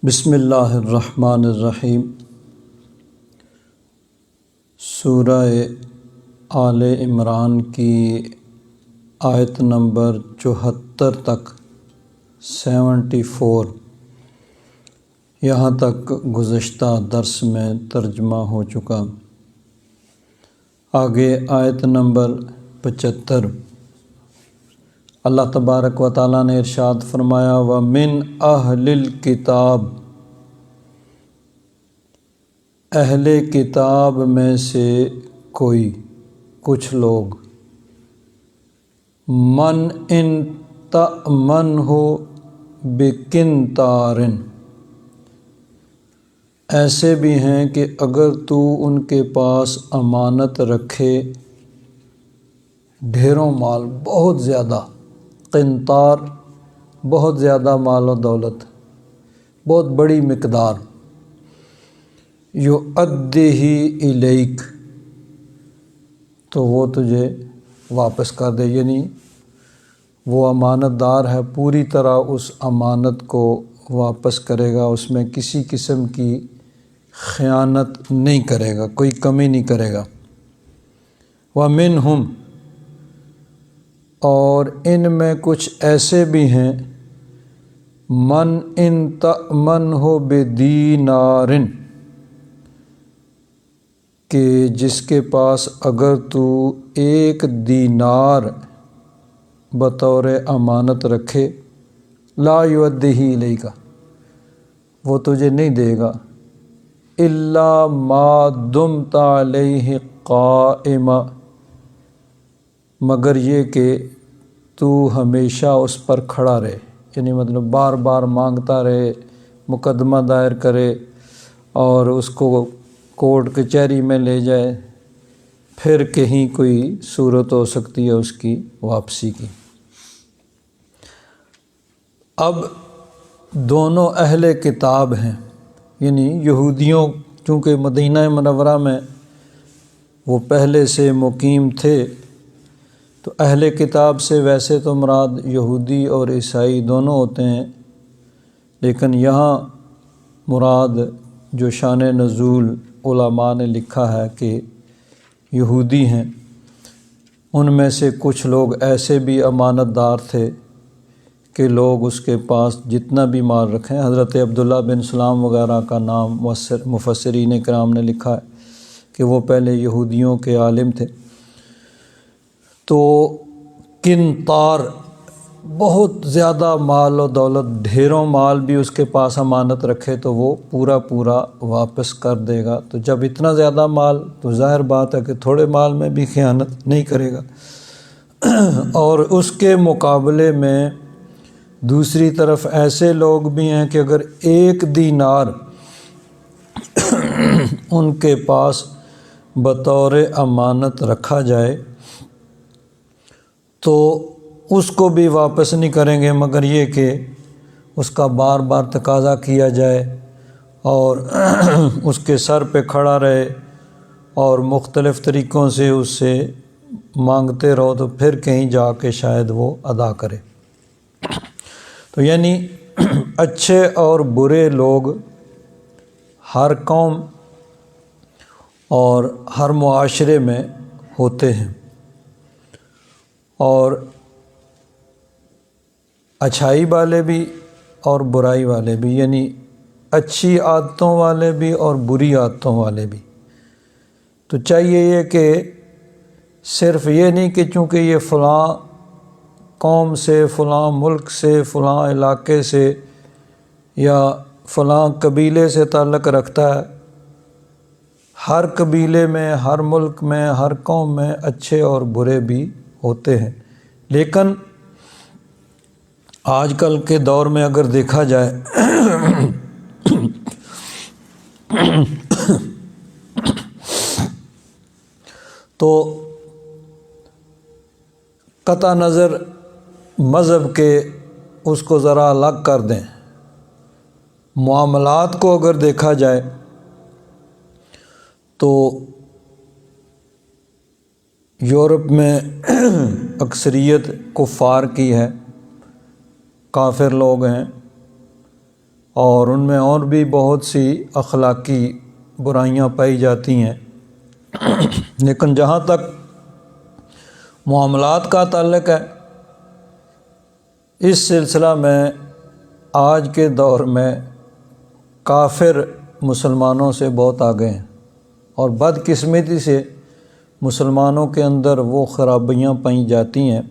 بسم اللہ الرحمن الرحیم۔ سورہ آل عمران کی آیت نمبر 74 تک 74 یہاں تک گزشتہ درس میں ترجمہ ہو چکا۔ آگے آیت نمبر 75 اللہ تبارک و تعالیٰ نے ارشاد فرمایا وَمِنْ أَهْلِ الْكِتَابِ، اہل کتاب میں سے کچھ لوگ من ان تأمنہ بقنطار، ایسے بھی ہیں کہ اگر تو ان کے پاس امانت رکھے ڈھیروں مال، بہت زیادہ، قنطار بہت زیادہ مال و دولت، بہت بڑی مقدار، یؤدیہ الیک، تو وہ تجھے واپس کر دے، یعنی وہ امانت دار ہے، پوری طرح اس امانت کو واپس کرے گا، اس میں کسی قسم کی خیانت نہیں کرے گا، کوئی کمی نہیں کرے گا۔ وَمِنْهُمْ، اور ان میں کچھ ایسے بھی ہیں من ان تأمنہ بدینار، کہ جس کے پاس اگر تو 1 دینار بطور امانت رکھے، لا یؤدیہ الیک، وہ تجھے نہیں دے گا، الا ما دمت علیہ قائما، مگر یہ کہ تو ہمیشہ اس پر کھڑا رہے، یعنی مطلب بار بار مانگتا رہے، مقدمہ دائر کرے اور اس کو کورٹ کچہری میں لے جائے، پھر کہیں کوئی صورت ہو سکتی ہے اس کی واپسی کی۔ اب دونوں اہل کتاب ہیں، یعنی یہودیوں، چونکہ مدینہ منورہ میں وہ پہلے سے مقیم تھے، تو اہل کتاب سے ویسے تو مراد یہودی اور عیسائی دونوں ہوتے ہیں، لیکن یہاں مراد جو شان نزول علماء نے لکھا ہے کہ یہودی ہیں، ان میں سے کچھ لوگ ایسے بھی امانت دار تھے کہ لوگ اس کے پاس جتنا بھی مال رکھیں، حضرت عبداللہ بن سلام وغیرہ کا نام مفسرین کرام نے لکھا ہے کہ وہ پہلے یہودیوں کے عالم تھے۔ تو قنطار بہت زیادہ مال و دولت، ڈھیروں مال بھی اس کے پاس امانت رکھے تو وہ پورا واپس کر دے گا۔ تو جب اتنا زیادہ مال، تو ظاہر بات ہے کہ تھوڑے مال میں بھی خیانت نہیں کرے گا۔ اور اس کے مقابلے میں دوسری طرف ایسے لوگ بھی ہیں کہ اگر 1 دینار ان کے پاس بطور امانت رکھا جائے تو اس کو بھی واپس نہیں کریں گے، مگر یہ کہ اس کا بار بار تقاضا کیا جائے اور اس کے سر پہ کھڑا رہے اور مختلف طریقوں سے اس سے مانگتے رہو، تو پھر کہیں جا کے شاید وہ ادا کرے۔ تو یعنی اچھے اور برے لوگ ہر قوم اور ہر معاشرے میں ہوتے ہیں، اور اچھائی والے بھی اور برائی والے بھی، یعنی اچھی عادتوں والے بھی اور بری عادتوں والے بھی۔ تو چاہیے یہ کہ صرف یہ نہیں کہ چونکہ یہ فلاں قوم سے، فلاں ملک سے، فلاں علاقے سے یا فلاں قبیلے سے تعلق رکھتا ہے، ہر قبیلے میں، ہر ملک میں، ہر قوم میں اچھے اور برے بھی ہوتے ہیں۔ لیکن آج کل کے دور میں اگر دیکھا جائے تو قطع نظر مذہب کے اس کو ذرا الگ کر دیں، معاملات کو اگر دیکھا جائے تو یورپ میں اکثریت کفار کی ہے، کافر لوگ ہیں، اور ان میں اور بھی بہت سی اخلاقی برائیاں پائی جاتی ہیں، لیکن جہاں تک معاملات کا تعلق ہے، اس سلسلہ میں آج کے دور میں کافر مسلمانوں سے بہت آگے ہیں، اور بدقسمتی سے مسلمانوں کے اندر وہ خرابیاں پائی جاتی ہیں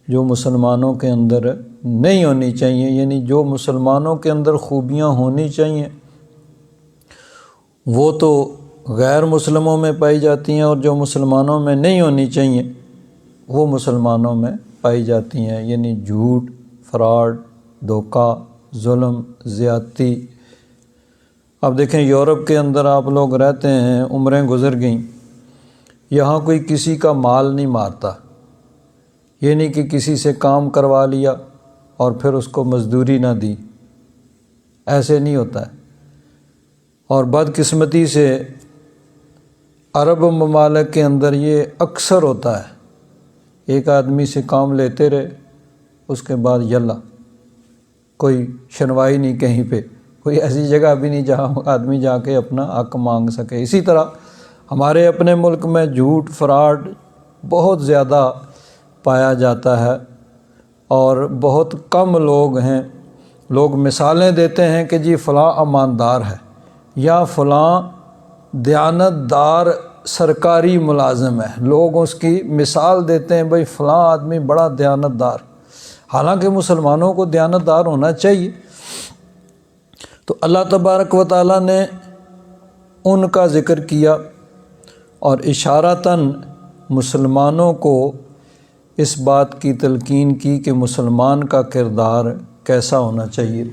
جو مسلمانوں کے اندر نہیں ہونی چاہیے، یعنی جو مسلمانوں کے اندر خوبیاں ہونی چاہیے وہ تو غیر مسلموں میں پائی جاتی ہیں، اور جو مسلمانوں میں نہیں ہونی چاہیے وہ مسلمانوں میں پائی جاتی ہیں، یعنی جھوٹ، فراڈ، دھوکہ، ظلم، زیادتی۔ اب دیکھیں یورپ کے اندر آپ لوگ رہتے ہیں، عمریں گزر گئیں، یہاں کوئی کسی کا مال نہیں مارتا، یہ نہیں کہ کسی سے کام کروا لیا اور پھر اس کو مزدوری نہ دی، ایسے نہیں ہوتا ہے۔ اور بدقسمتی سے عرب ممالک کے اندر یہ اکثر ہوتا ہے، ایک آدمی سے کام لیتے رہے، اس کے بعد یلا کوئی سنوائی نہیں، کہیں پہ کوئی ایسی جگہ بھی نہیں جہاں آدمی جا کے اپنا حق مانگ سکے۔ اسی طرح ہمارے اپنے ملک میں جھوٹ، فراڈ بہت زیادہ پایا جاتا ہے، اور بہت کم لوگ ہیں، لوگ مثالیں دیتے ہیں کہ جی فلاں ایماندار ہے یا فلاں دیانت دار سرکاری ملازم ہے، لوگ اس کی مثال دیتے ہیں بھئی فلاں آدمی بڑا دیانت دار، حالانکہ مسلمانوں کو دیانت دار ہونا چاہیے۔ تو اللہ تبارک و تعالیٰ نے ان کا ذکر کیا اور اشارتاً مسلمانوں کو اس بات کی تلقین کی کہ مسلمان کا کردار کیسا ہونا چاہیے۔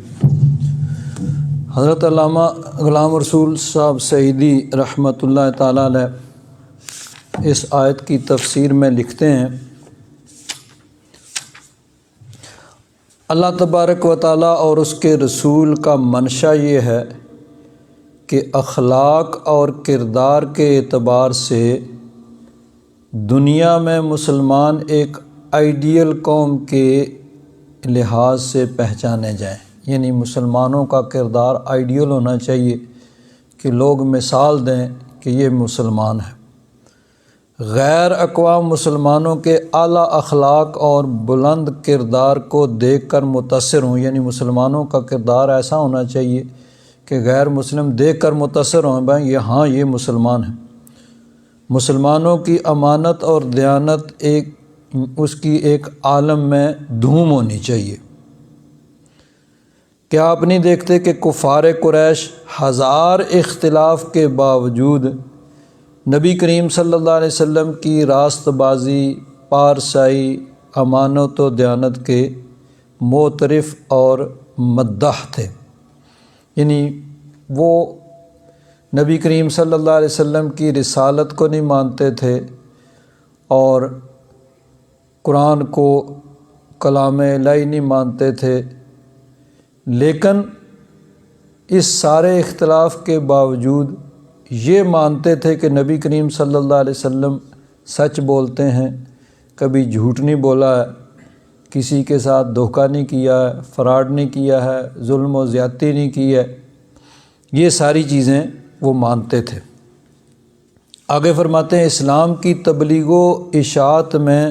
حضرت علامہ غلام رسول صاحب سعیدی رحمۃ اللہ تعالیٰ علیہ اس آیت کی تفسیر میں لکھتے ہیں، اللہ تبارک و تعالیٰ اور اس کے رسول کا منشا یہ ہے کہ اخلاق اور کردار کے اعتبار سے دنیا میں مسلمان ایک آئیڈیل قوم کے لحاظ سے پہچانے جائیں، یعنی مسلمانوں کا کردار آئیڈیل ہونا چاہیے کہ لوگ مثال دیں کہ یہ مسلمان ہے، غیر اقوام مسلمانوں کے اعلیٰ اخلاق اور بلند کردار کو دیکھ کر متاثر ہوں، یعنی مسلمانوں کا کردار ایسا ہونا چاہیے کہ غیر مسلم دیکھ کر متاثر ہوں، بھائی یہ مسلمان ہیں۔ مسلمانوں کی امانت اور دیانت اس کی ایک عالم میں دھوم ہونی چاہیے۔ کیا آپ نہیں دیکھتے کہ کفار قریش ہزار اختلاف کے باوجود نبی کریم صلی اللہ علیہ وسلم کی راست بازی، پارسائی، امانت و دیانت کے معترف اور مداح تھے، یعنی وہ نبی کریم صلی اللہ علیہ وسلم کی رسالت کو نہیں مانتے تھے اور قرآن کو کلام الہی نہیں مانتے تھے، لیکن اس سارے اختلاف کے باوجود یہ مانتے تھے کہ نبی کریم صلی اللہ علیہ وسلم سچ بولتے ہیں، کبھی جھوٹ نہیں بولا ہے، کسی کے ساتھ دھوکہ نہیں کیا ہے، فراڈ نہیں کیا ہے، ظلم و زیادتی نہیں کی ہے، یہ ساری چیزیں وہ مانتے تھے۔ آگے فرماتے ہیں اسلام کی تبلیغ و اشاعت میں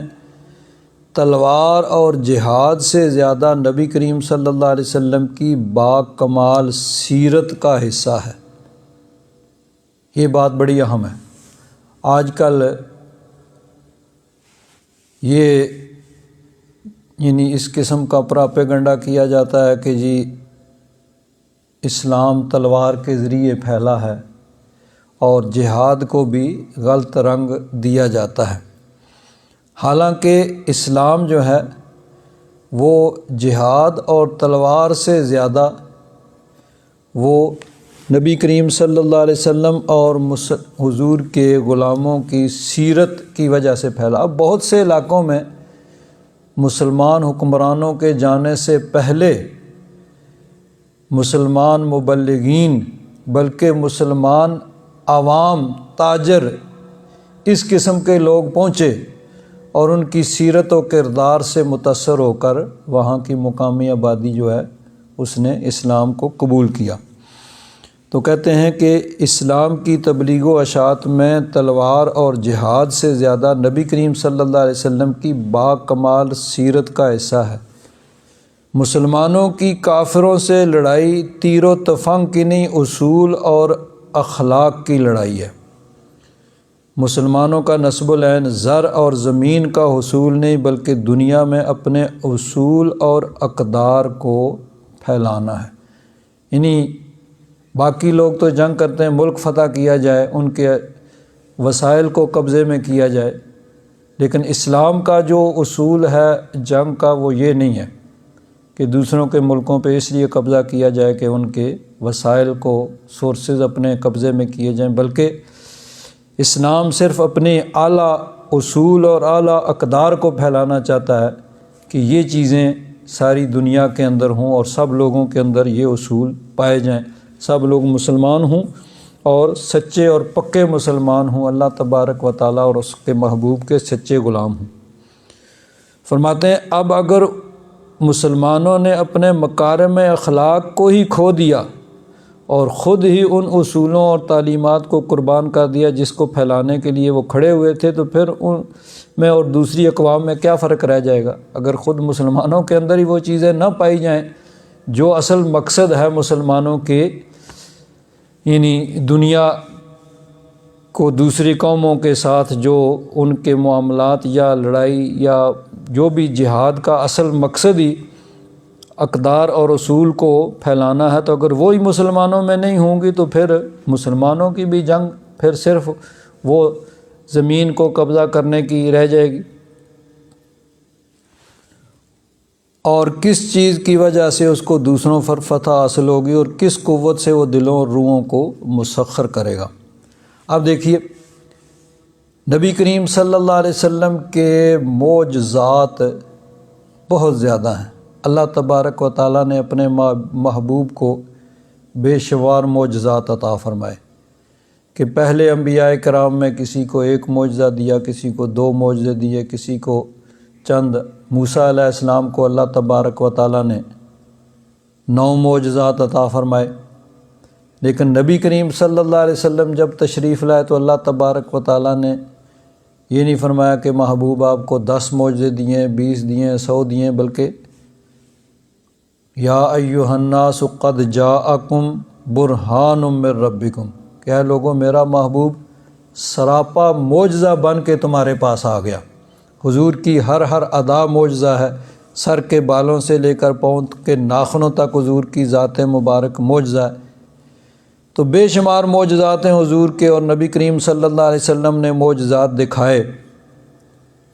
تلوار اور جہاد سے زیادہ نبی کریم صلی اللہ علیہ وسلم کی با کمال سیرت کا حصہ ہے۔ یہ بات بڑی اہم ہے۔ آج کل یہ یعنی اس قسم کا پراپیگنڈا کیا جاتا ہے کہ جی اسلام تلوار کے ذریعے پھیلا ہے، اور جہاد کو بھی غلط رنگ دیا جاتا ہے، حالانکہ اسلام جو ہے وہ جہاد اور تلوار سے زیادہ وہ نبی کریم صلی اللہ علیہ وسلم اور حضور کے غلاموں کی سیرت کی وجہ سے پھیلا۔ اب بہت سے علاقوں میں مسلمان حکمرانوں کے جانے سے پہلے مسلمان مبلغین بلکہ مسلمان عوام، تاجر، اس قسم کے لوگ پہنچے اور ان کی سیرت و کردار سے متاثر ہو کر وہاں کی مقامی آبادی جو ہے اس نے اسلام کو قبول کیا۔ تو کہتے ہیں کہ اسلام کی تبلیغ و اشاعت میں تلوار اور جہاد سے زیادہ نبی کریم صلی اللہ علیہ وسلم کی با کمال سیرت کا حصہ ہے۔ مسلمانوں کی کافروں سے لڑائی تیر و تفنگ کی نہیں، اصول اور اخلاق کی لڑائی ہے۔ مسلمانوں کا نصب العین زر اور زمین کا حصول نہیں، بلکہ دنیا میں اپنے اصول اور اقدار کو پھیلانا ہے۔ یعنی باقی لوگ تو جنگ کرتے ہیں ملک فتح کیا جائے، ان کے وسائل کو قبضے میں کیا جائے، لیکن اسلام کا جو اصول ہے جنگ کا وہ یہ نہیں ہے کہ دوسروں کے ملکوں پہ اس لیے قبضہ کیا جائے کہ ان کے وسائل کو سورسز اپنے قبضے میں کیے جائیں، بلکہ اسلام صرف اپنے اعلیٰ اصول اور اعلیٰ اقدار کو پھیلانا چاہتا ہے کہ یہ چیزیں ساری دنیا کے اندر ہوں اور سب لوگوں کے اندر یہ اصول پائے جائیں، سب لوگ مسلمان ہوں اور سچے اور پکے مسلمان ہوں، اللہ تبارک و تعالیٰ اور اس کے محبوب کے سچے غلام ہوں۔ فرماتے ہیں اب اگر مسلمانوں نے اپنے مکارم اخلاق کو ہی کھو دیا اور خود ہی ان اصولوں اور تعلیمات کو قربان کر دیا جس کو پھیلانے کے لیے وہ کھڑے ہوئے تھے، تو پھر ان میں اور دوسری اقوام میں کیا فرق رہ جائے گا؟ اگر خود مسلمانوں کے اندر ہی وہ چیزیں نہ پائی جائیں جو اصل مقصد ہے مسلمانوں کے، یعنی دنیا کو دوسری قوموں کے ساتھ جو ان کے معاملات یا لڑائی یا جو بھی جہاد کا اصل مقصد ہی اقدار اور اصول کو پھیلانا ہے، تو اگر وہی مسلمانوں میں نہیں ہوں گی تو پھر مسلمانوں کی بھی جنگ پھر صرف وہ زمین کو قبضہ کرنے کی رہ جائے گی۔ اور کس چیز کی وجہ سے اس کو دوسروں پر فتح حاصل ہوگی اور کس قوت سے وہ دلوں اور روحوں کو مسخر کرے گا۔ اب دیکھیے نبی کریم صلی اللہ علیہ وسلم کے معجزات بہت زیادہ ہیں۔ اللہ تبارک و تعالیٰ نے اپنے محبوب کو بے شمار معجزات عطا فرمائے کہ پہلے انبیاء کرام میں کسی کو ایک معجزہ دیا، کسی کو 2 معجزے دیے، کسی کو چند، موسیٰ علیہ السلام کو اللہ تبارک و تعالیٰ نے 9 معجزات عطا فرمائے۔ لیکن نبی کریم صلی اللہ علیہ وسلم جب تشریف لائے تو اللہ تبارک و تعالیٰ نے یہ نہیں فرمایا کہ محبوب آپ کو 10 معجزے دیے، 20 دیے، 100 دیے، بلکہ یا ایھا الناس قد جاءکم برہان من ربکم، کہ اے لوگوں میرا محبوب سراپا معجزہ بن کے تمہارے پاس آ گیا۔ حضور کی ہر ادا معجزہ ہے، سر کے بالوں سے لے کر پاؤں کے ناخنوں تک حضور کی ذات مبارک معجزہ ہے۔ تو بے شمار معجزات ہیں حضور کے، اور نبی کریم صلی اللہ علیہ وسلم نے معجزات دکھائے،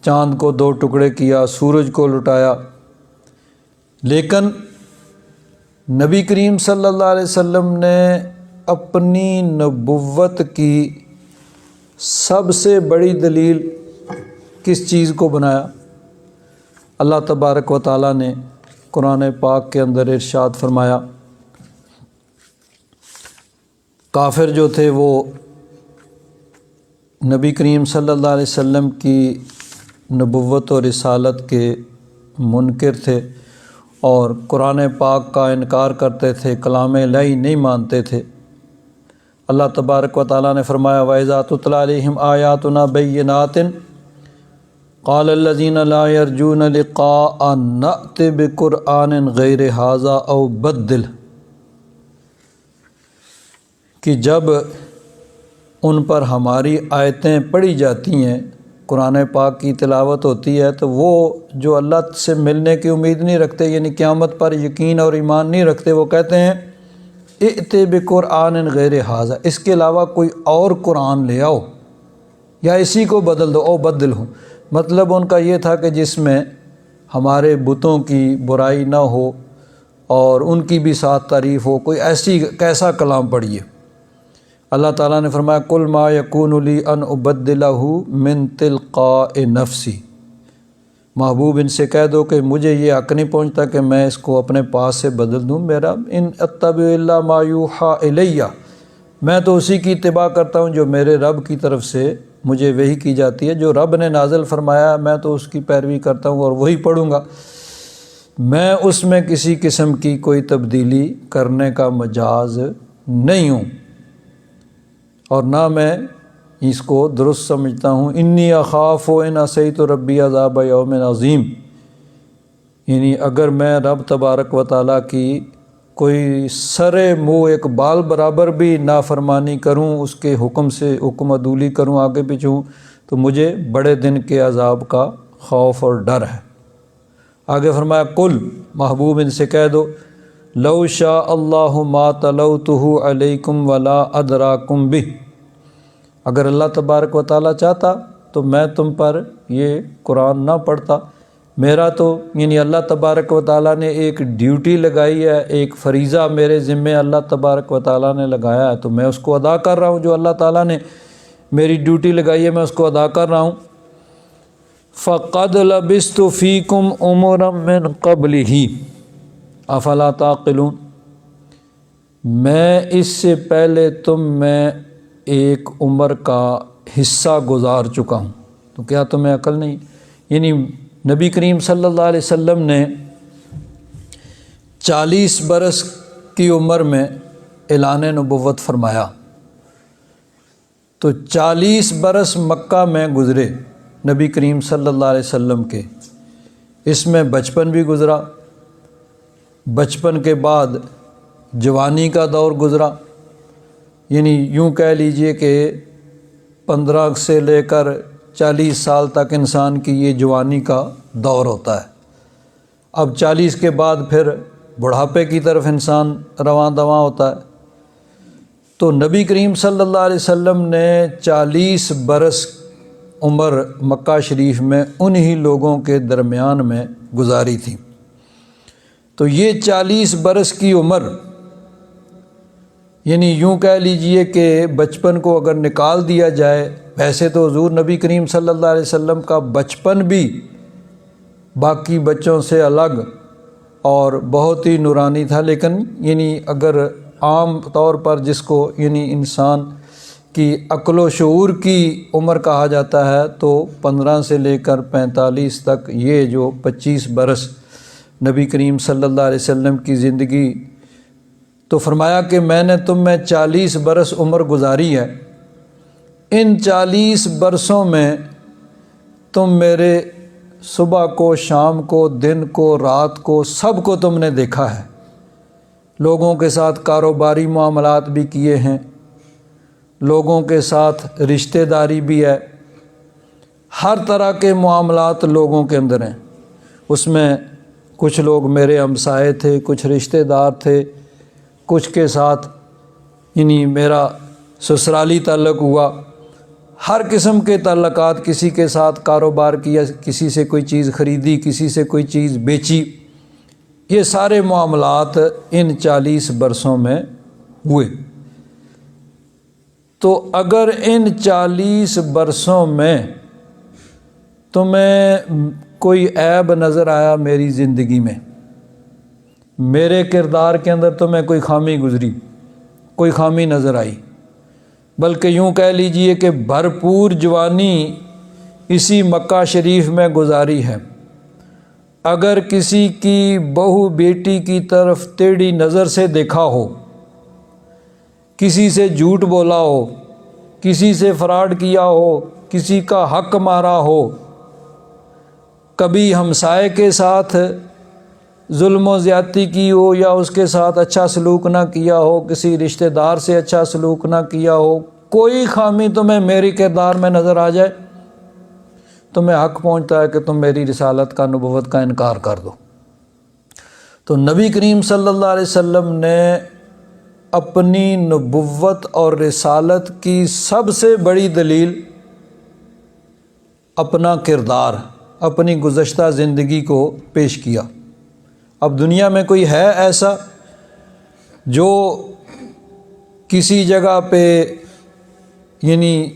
چاند کو 2 ٹکڑے کیا، سورج کو لٹایا، لیکن نبی کریم صلی اللہ علیہ وسلم نے اپنی نبوت کی سب سے بڑی دلیل کس چیز کو بنایا؟ اللہ تبارک و تعالیٰ نے قرآن پاک کے اندر ارشاد فرمایا، کافر جو تھے وہ نبی کریم صلی اللہ علیہ وسلم کی نبوت و رسالت کے منکر تھے اور قرآن پاک کا انکار کرتے تھے، کلام الہی نہیں مانتے تھے۔ اللہ تبارک و تعالیٰ نے فرمایا وَإِذَا تُتْلَىٰ عَلَيْهِمْ آيَاتُنَا بَيِّنَاتٍ قَالَ الَّذِينَ لَا يَرْجُونَ لِقَاءَنَا نَأْتِ بِقُرْآنٍ غَيْرِ هَٰذَا أَوْ بَدِّلْهُ، کہ جب ان پر ہماری آیتیں پڑھی جاتی ہیں، قرآن پاک کی تلاوت ہوتی ہے، تو وہ جو اللہ سے ملنے کی امید نہیں رکھتے، یعنی قیامت پر یقین اور ایمان نہیں رکھتے، وہ کہتے ہیں ائت بقرآن غیر ھذا، اس کے علاوہ کوئی اور قرآن لے آؤ یا اسی کو بدل دو، او بدل ہو۔ مطلب ان کا یہ تھا کہ جس میں ہمارے بتوں کی برائی نہ ہو اور ان کی بھی ساتھ تعریف ہو، کوئی کیسا کلام پڑھیے۔ اللہ تعالیٰ نے فرمایا قل ما یکون لی ان ابدلہ من تلقاء نفسی، محبوب ان سے کہہ دو کہ مجھے یہ حق نہیں پہنچتا کہ میں اس کو اپنے پاس سے بدل دوں، میرا ان اتبع الا ما یوحی الیہ، میں تو اسی کی اتباع کرتا ہوں جو میرے رب کی طرف سے مجھے وحی کی جاتی ہے، جو رب نے نازل فرمایا میں تو اس کی پیروی کرتا ہوں اور وہی پڑھوں گا۔ میں اس میں کسی قسم کی کوئی تبدیلی کرنے کا مجاز نہیں ہوں، اور نہ میں اس کو درست سمجھتا ہوں۔ انی اخاف ان عصیت ربی عذاب یوم عظیم، یعنی اگر میں رب تبارک و تعالیٰ کی کوئی سرے منہ ایک بال برابر بھی نافرمانی کروں، اس کے حکم سے حکم عدولی کروں، آگے پیچھے ہوں، تو مجھے بڑے دن کے عذاب کا خوف اور ڈر ہے۔ آگے فرمایا قل، محبوب ان سے کہہ دو، لو شاء اللہ ما تلوتہ علیکم ولا ادراکم بہ، اگر اللہ تبارک و تعالیٰ چاہتا تو میں تم پر یہ قرآن نہ پڑھتا۔ میرا تو یعنی اللہ تبارک و تعالیٰ نے ایک ڈیوٹی لگائی ہے، ایک فریضہ میرے ذمے اللہ تبارک و تعالیٰ نے لگایا ہے، تو میں اس کو ادا کر رہا ہوں۔ جو اللہ تعالیٰ نے میری ڈیوٹی لگائی ہے میں اس کو ادا کر رہا ہوں۔ فَقَدْ لَبِثْتُ فِيكُمْ عُمُرًا مِّن قَبْلِهِ أَفَلَا تَعْقِلُونَ، میں اس سے پہلے تم میں ایک عمر کا حصہ گزار چکا ہوں، تو کیا تمہیں عقل نہیں؟ یعنی نبی کریم صلی اللہ علیہ وسلم نے 40 برس کی عمر میں اعلان نبوت فرمایا، تو 40 برس مکہ میں گزرے نبی کریم صلی اللہ علیہ وسلم کے، اس میں بچپن بھی گزرا، بچپن کے بعد جوانی کا دور گزرا، یعنی یوں کہہ لیجئے کہ 15 سے لے کر 40 سال تک انسان کی یہ جوانی کا دور ہوتا ہے۔ اب 40 کے بعد پھر بڑھاپے کی طرف انسان رواں دواں ہوتا ہے۔ تو نبی کریم صلی اللہ علیہ وسلم نے 40 برس عمر مکہ شریف میں انہی لوگوں کے درمیان میں گزاری تھی۔ تو یہ 40 برس کی عمر، یعنی یوں کہہ لیجئے کہ بچپن کو اگر نکال دیا جائے، ویسے تو حضور نبی کریم صلی اللہ علیہ وسلم کا بچپن بھی باقی بچوں سے الگ اور بہت ہی نورانی تھا، لیکن یعنی اگر عام طور پر جس کو یعنی انسان کی عقل و شعور کی عمر کہا جاتا ہے، تو 15 سے لے کر 45 تک یہ جو 25 برس نبی کریم صلی اللہ علیہ وسلم کی زندگی، تو فرمایا کہ میں نے تم میں 40 برس عمر گزاری ہے، ان 40 برسوں میں تم میرے صبح کو، شام کو، دن کو، رات کو، سب کو تم نے دیکھا ہے۔ لوگوں کے ساتھ کاروباری معاملات بھی کیے ہیں، لوگوں کے ساتھ رشتہ داری بھی ہے، ہر طرح کے معاملات لوگوں کے اندر ہیں۔ اس میں کچھ لوگ میرے ہمسائے تھے، کچھ رشتہ دار تھے، کچھ کے ساتھ یعنی میرا سسرالی تعلق ہوا، ہر قسم کے تعلقات، کسی کے ساتھ کاروبار کیا، کسی سے کوئی چیز خریدی، کسی سے کوئی چیز بیچی، یہ سارے معاملات ان 40 برسوں میں ہوئے۔ تو اگر ان 40 برسوں میں تمہیں کوئی عیب نظر آیا میری زندگی میں، میرے کردار کے اندر تمہیں کوئی خامی گزری، کوئی خامی نظر آئی، بلکہ یوں کہہ لیجئے کہ بھرپور جوانی اسی مکہ شریف میں گزاری ہے، اگر کسی کی بہو بیٹی کی طرف ٹیڑھی نظر سے دیکھا ہو، کسی سے جھوٹ بولا ہو، کسی سے فراڈ کیا ہو، کسی کا حق مارا ہو، کبھی ہمسائے کے ساتھ ظلم و زیادتی کی ہو یا اس کے ساتھ اچھا سلوک نہ کیا ہو، کسی رشتہ دار سے اچھا سلوک نہ کیا ہو، کوئی خامی تمہیں میری کردار میں نظر آ جائے، تمہیں حق پہنچتا ہے کہ تم میری رسالت کا، نبوت کا انکار کر دو۔ تو نبی کریم صلی اللہ علیہ وسلم نے اپنی نبوت اور رسالت کی سب سے بڑی دلیل اپنا کردار، اپنی گزشتہ زندگی کو پیش کیا۔ اب دنیا میں کوئی ہے ایسا جو کسی جگہ پہ یعنی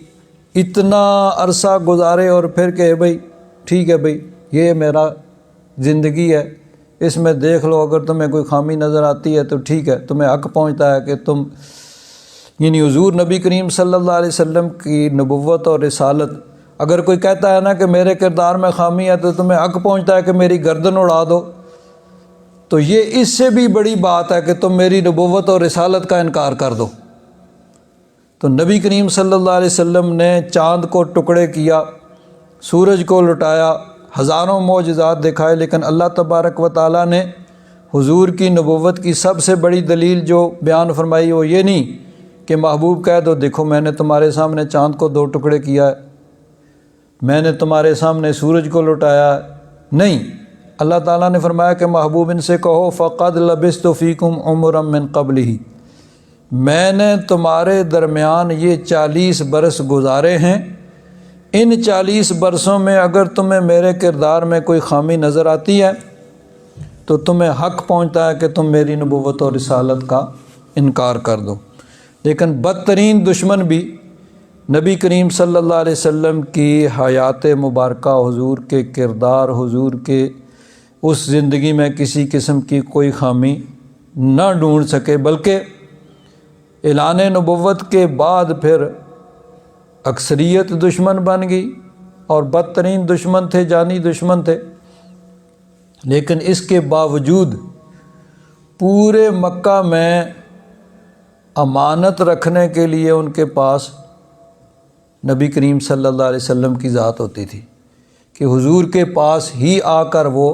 اتنا عرصہ گزارے اور پھر کہ بھئی ٹھیک ہے بھئی یہ میرا زندگی ہے، اس میں دیکھ لو، اگر تمہیں کوئی خامی نظر آتی ہے تو ٹھیک ہے، تمہیں حق پہنچتا ہے کہ تم یعنی حضور نبی کریم صلی اللہ علیہ وسلم کی نبوت اور رسالت، اگر کوئی کہتا ہے نا کہ میرے کردار میں خامی ہے تو تمہیں حق پہنچتا ہے کہ میری گردن اڑا دو، تو یہ اس سے بھی بڑی بات ہے کہ تم میری نبوت اور رسالت کا انکار کر دو۔ تو نبی کریم صلی اللہ علیہ وسلم نے چاند کو ٹکڑے کیا، سورج کو لٹایا، ہزاروں معجزات دکھائے، لیکن اللہ تبارک و تعالیٰ نے حضور کی نبوت کی سب سے بڑی دلیل جو بیان فرمائی وہ یہ نہیں کہ محبوب کہہ دو دیکھو میں نے تمہارے سامنے چاند کو 2 ٹکڑے کیا ہے، میں نے تمہارے سامنے سورج کو لٹایا ہے، نہیں، اللہ تعالیٰ نے فرمایا کہ محبوب ان سے کہو فقد لبثت فیکم عمرا من قبلہ، میں نے تمہارے درمیان یہ 40 برس گزارے ہیں، ان 40 برسوں میں اگر تمہیں میرے کردار میں کوئی خامی نظر آتی ہے تو تمہیں حق پہنچتا ہے کہ تم میری نبوت اور رسالت کا انکار کر دو۔ لیکن بدترین دشمن بھی نبی کریم صلی اللہ علیہ وسلم کی حیات مبارکہ، حضور کے کردار، حضور کے اس زندگی میں کسی قسم کی کوئی خامی نہ ڈھونڈ سکے، بلکہ اعلان نبوت کے بعد پھر اکثریت دشمن بن گئی اور بدترین دشمن تھے، جانی دشمن تھے۔ لیکن اس کے باوجود پورے مکہ میں امانت رکھنے کے لیے ان کے پاس نبی کریم صلی اللہ علیہ وسلم کی ذات ہوتی تھی کہ حضور کے پاس ہی آ کر وہ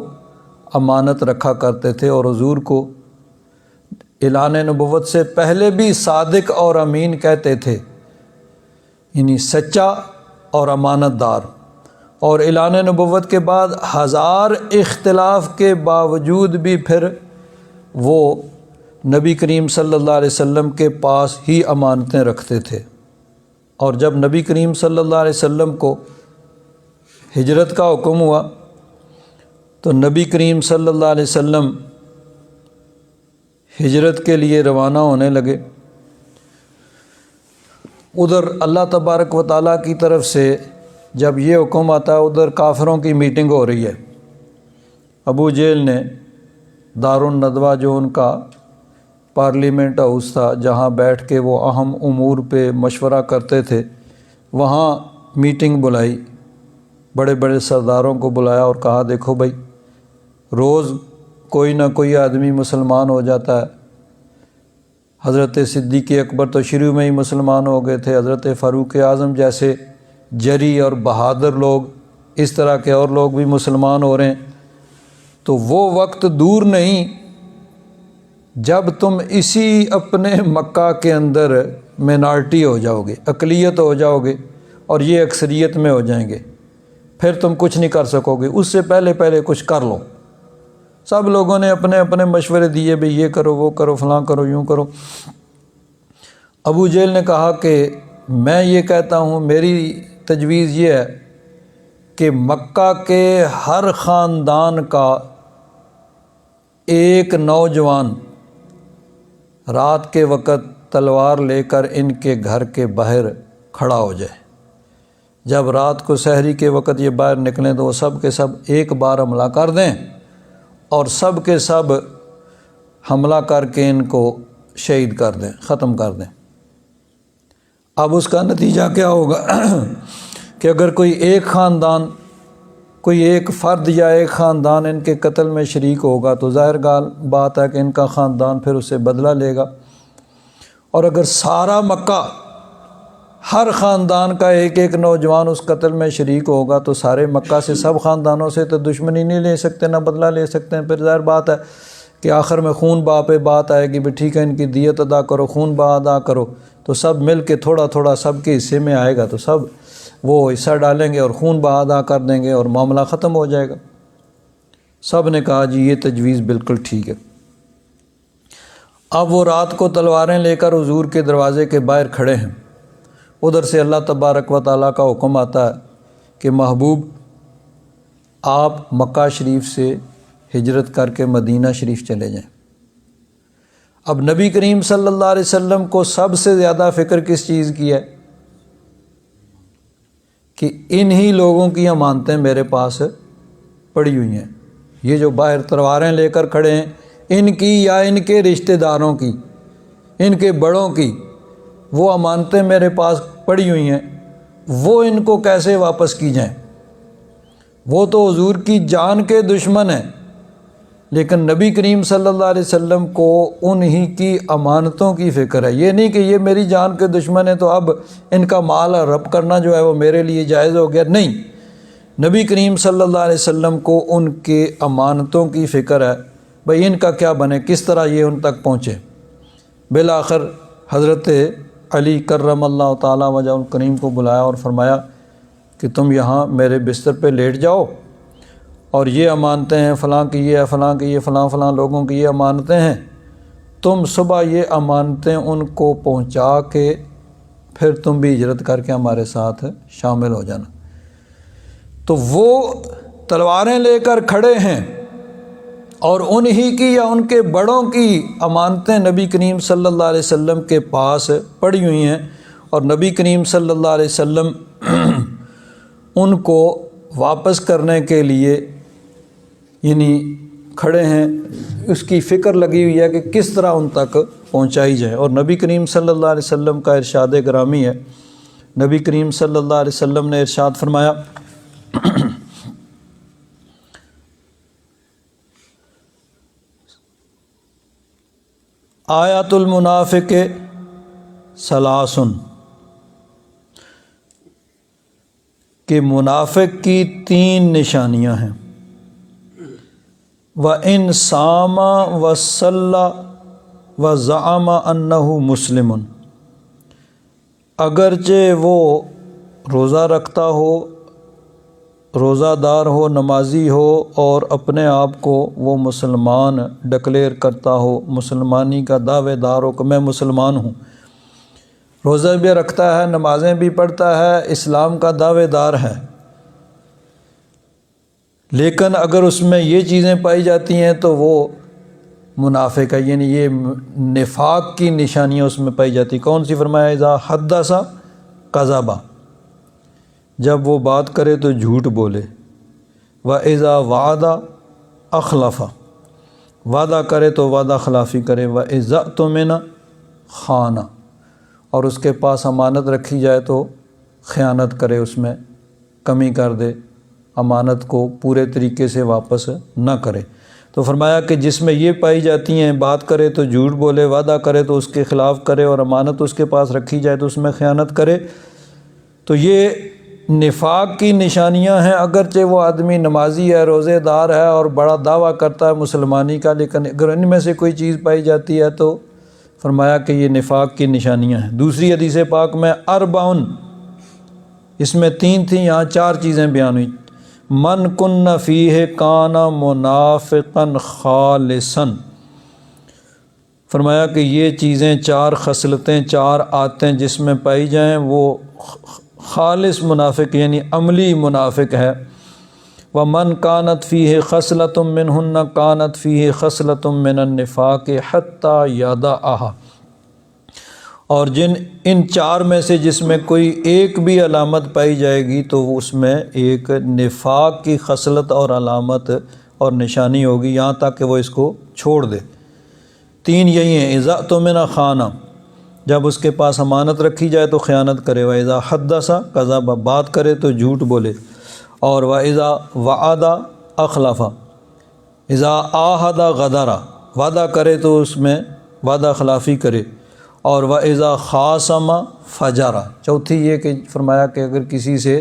امانت رکھا کرتے تھے، اور حضور کو اعلان نبوت سے پہلے بھی صادق اور امین کہتے تھے، یعنی سچا اور امانت دار۔ اور اعلان نبوت کے بعد 1000 اختلاف کے باوجود بھی پھر وہ نبی کریم صلی اللہ علیہ وسلم کے پاس ہی امانتیں رکھتے تھے۔ اور جب نبی کریم صلی اللہ علیہ وسلم کو ہجرت کا حکم ہوا تو نبی کریم صلی اللہ علیہ وسلم ہجرت کے لیے روانہ ہونے لگے۔ ادھر اللہ تبارک و تعالیٰ کی طرف سے جب یہ حکم آتا ہے، ادھر کافروں کی میٹنگ ہو رہی ہے۔ ابو جہل نے دارالندوہ جو ان کا پارلیمنٹ ہاؤس تھا جہاں بیٹھ کے وہ اہم امور پہ مشورہ کرتے تھے، وہاں میٹنگ بلائی، بڑے بڑے سرداروں کو بلایا اور کہا دیکھو بھائی، روز کوئی نہ کوئی آدمی مسلمان ہو جاتا ہے۔ حضرت صدیق اکبر تو شروع میں ہی مسلمان ہو گئے تھے، حضرت فاروق اعظم جیسے جری اور بہادر لوگ، اس طرح کے اور لوگ بھی مسلمان ہو رہے ہیں۔ تو وہ وقت دور نہیں جب تم اسی اپنے مکہ کے اندر مینارٹی ہو جاؤ گے، اقلیت ہو جاؤ گے، اور یہ اکثریت میں ہو جائیں گے، پھر تم کچھ نہیں کر سکو گے، اس سے پہلے کچھ کر لو۔ سب لوگوں نے اپنے اپنے مشورے دیے، بھئی یہ کرو، وہ کرو، فلاں کرو، یوں کرو۔ ابو جہل نے کہا کہ میں یہ کہتا ہوں، میری تجویز یہ ہے کہ مکہ کے ہر خاندان کا ایک نوجوان رات کے وقت تلوار لے کر ان کے گھر کے باہر کھڑا ہو جائے۔ جب رات کو سحری کے وقت یہ باہر نکلیں تو وہ سب کے سب ایک بار حملہ کر دیں اور سب کے سب حملہ کر کے ان کو شہید کر دیں، ختم کر دیں۔ اب اس کا نتیجہ کیا ہوگا کہ اگر کوئی ایک خاندان، کوئی ایک فرد یا ایک خاندان ان کے قتل میں شریک ہوگا تو ظاہر بات ہے کہ ان کا خاندان پھر اسے بدلہ لے گا، اور اگر سارا مکہ ہر خاندان کا ایک ایک نوجوان اس قتل میں شریک ہوگا تو سارے مکہ سے سب خاندانوں سے تو دشمنی نہیں لے سکتے، نہ بدلہ لے سکتے ہیں۔ پھر ظاہر بات ہے کہ آخر میں خون بہا پہ بات آئے گی، بھی ٹھیک ہے ان کی دیت ادا کرو، خون بہا ادا کرو، تو سب مل کے تھوڑا تھوڑا سب کے حصے میں آئے گا تو سب وہ حصہ ڈالیں گے اور خون بہا ادا کر دیں گے اور معاملہ ختم ہو جائے گا۔ سب نے کہا جی یہ تجویز بالکل ٹھیک ہے۔ اب وہ رات کو تلواریں لے کر حضور کے دروازے کے باہر کھڑے ہیں، ادھر سے اللہ تبارک و تعالیٰ کا حکم آتا ہے کہ محبوب آپ مکہ شریف سے ہجرت کر کے مدینہ شریف چلے جائیں۔ اب نبی کریم صلی اللہ علیہ وسلم کو سب سے زیادہ فکر کس چیز کی ہے کہ انہی لوگوں کی امانتیں میرے پاس پڑی ہوئی ہیں، یہ جو باہر تلواریں لے کر کھڑے ہیں، ان کی یا ان کے رشتہ داروں کی، ان کے بڑوں کی وہ امانتیں میرے پاس پڑی ہوئی ہیں، وہ ان کو کیسے واپس کی جائیں؟ وہ تو حضور کی جان کے دشمن ہیں، لیکن نبی کریم صلی اللہ علیہ وسلم کو انہی کی امانتوں کی فکر ہے۔ یہ نہیں کہ یہ میری جان کے دشمن ہیں تو اب ان کا مال رب کرنا جو ہے وہ میرے لیے جائز ہو گیا، نہیں، نبی کریم صلی اللہ علیہ وسلم کو ان کے امانتوں کی فکر ہے، بھئی ان کا کیا بنے، کس طرح یہ ان تک پہنچے۔ بالآخر حضرت علی کرم اللہ تعالیٰ وجہ الکریم کو بلایا اور فرمایا کہ تم یہاں میرے بستر پہ لیٹ جاؤ، اور یہ امانتیں ہیں، فلاں کی یہ ہے، فلاں کی یہ، فلاں فلاں لوگوں کی یہ امانتیں ہیں، تم صبح یہ امانتیں ان کو پہنچا کے پھر تم بھی ہجرت کر کے ہمارے ساتھ شامل ہو جانا۔ تو وہ تلواریں لے کر کھڑے ہیں اور انہی کی یا ان کے بڑوں کی امانتیں نبی کریم صلی اللہ علیہ وسلم کے پاس پڑی ہوئی ہیں، اور نبی کریم صلی اللہ علیہ وسلم ان کو واپس کرنے کے لیے یعنی کھڑے ہیں، اس کی فکر لگی ہوئی ہے کہ کس طرح ان تک پہنچائی جائے۔ اور نبی کریم صلی اللہ علیہ وسلم کا ارشاد گرامی ہے، نبی کریم صلی اللہ علیہ وسلم نے ارشاد فرمایا آیات المنافق ثلاثن، کہ منافق کی 3 نشانیاں ہیں، وَإِنْ صَامَ وَصَلَّى وَزَعَمَ أَنَّهُ مُسْلِمٌ، اگرچہ وہ روزہ رکھتا ہو، روزہ دار ہو، نمازی ہو، اور اپنے آپ کو وہ مسلمان ڈکلیئر کرتا ہو، مسلمانی کا دعوے دار ہو کہ میں مسلمان ہوں، روزہ بھی رکھتا ہے، نمازیں بھی پڑھتا ہے، اسلام کا دعوے دار ہے، لیکن اگر اس میں یہ چیزیں پائی جاتی ہیں تو وہ منافق ہے، یعنی یہ نفاق کی نشانیاں اس میں پائی جاتی۔ کون سی؟ فرمایا اذا حدث کذب، جب وہ بات کرے تو جھوٹ بولے، وَإِذَا وَعَدَ أَخْلَفَ، وعدہ کرے تو وعدہ خلافی کرے، وَإِذَا اؤْتُمِنَ خَانَ، اور اس کے پاس امانت رکھی جائے تو خیانت کرے، اس میں کمی کر دے، امانت کو پورے طریقے سے واپس نہ کرے۔ تو فرمایا کہ جس میں یہ پائی جاتی ہیں، بات کرے تو جھوٹ بولے، وعدہ کرے تو اس کے خلاف کرے، اور امانت اس کے پاس رکھی جائے تو اس میں خیانت کرے، تو یہ نفاق کی نشانیاں ہیں۔ اگرچہ وہ آدمی نمازی ہے، روزے دار ہے، اور بڑا دعویٰ کرتا ہے مسلمانی کا، لیکن اگر ان میں سے کوئی چیز پائی جاتی ہے تو فرمایا کہ یہ نفاق کی نشانیاں ہیں۔ دوسری حدیث پاک میں اربعن، اس میں 3 تھیں، یہاں 4 چیزیں بیان ہوئی۔ من کن فیہ کان منافقا خالصا، فرمایا کہ یہ چیزیں 4 خصلتیں، 4 عادتیں جس میں پائی جائیں وہ خالص منافق یعنی عملی منافق ہے۔ ومن کانت فیہ خصلۃ منہن کانت فیہ خصلۃ من النفاق حتی یدعہا، اور ان 4 میں سے جس میں کوئی ایک بھی علامت پائی جائے گی تو اس میں ایک نفاق کی خصلت اور علامت اور نشانی ہوگی، یہاں تک کہ وہ اس کو چھوڑ دے۔ 3 یہی ہیں، اذا اؤتمن خان، جب اس کے پاس امانت رکھی جائے تو خیانت کرے، وَإِذَا حَدَّثَ كَذَبَ، بات کرے تو جھوٹ بولے، اور وَإِذَا وَعَدَ أَخْلَفَ، اذا عاہد غدر، وعدہ کرے تو اس میں وعدہ خلافی کرے، اور وَإِذَا خَاصَمَ فَجَرَ، چوتھی یہ کہ فرمایا کہ اگر کسی سے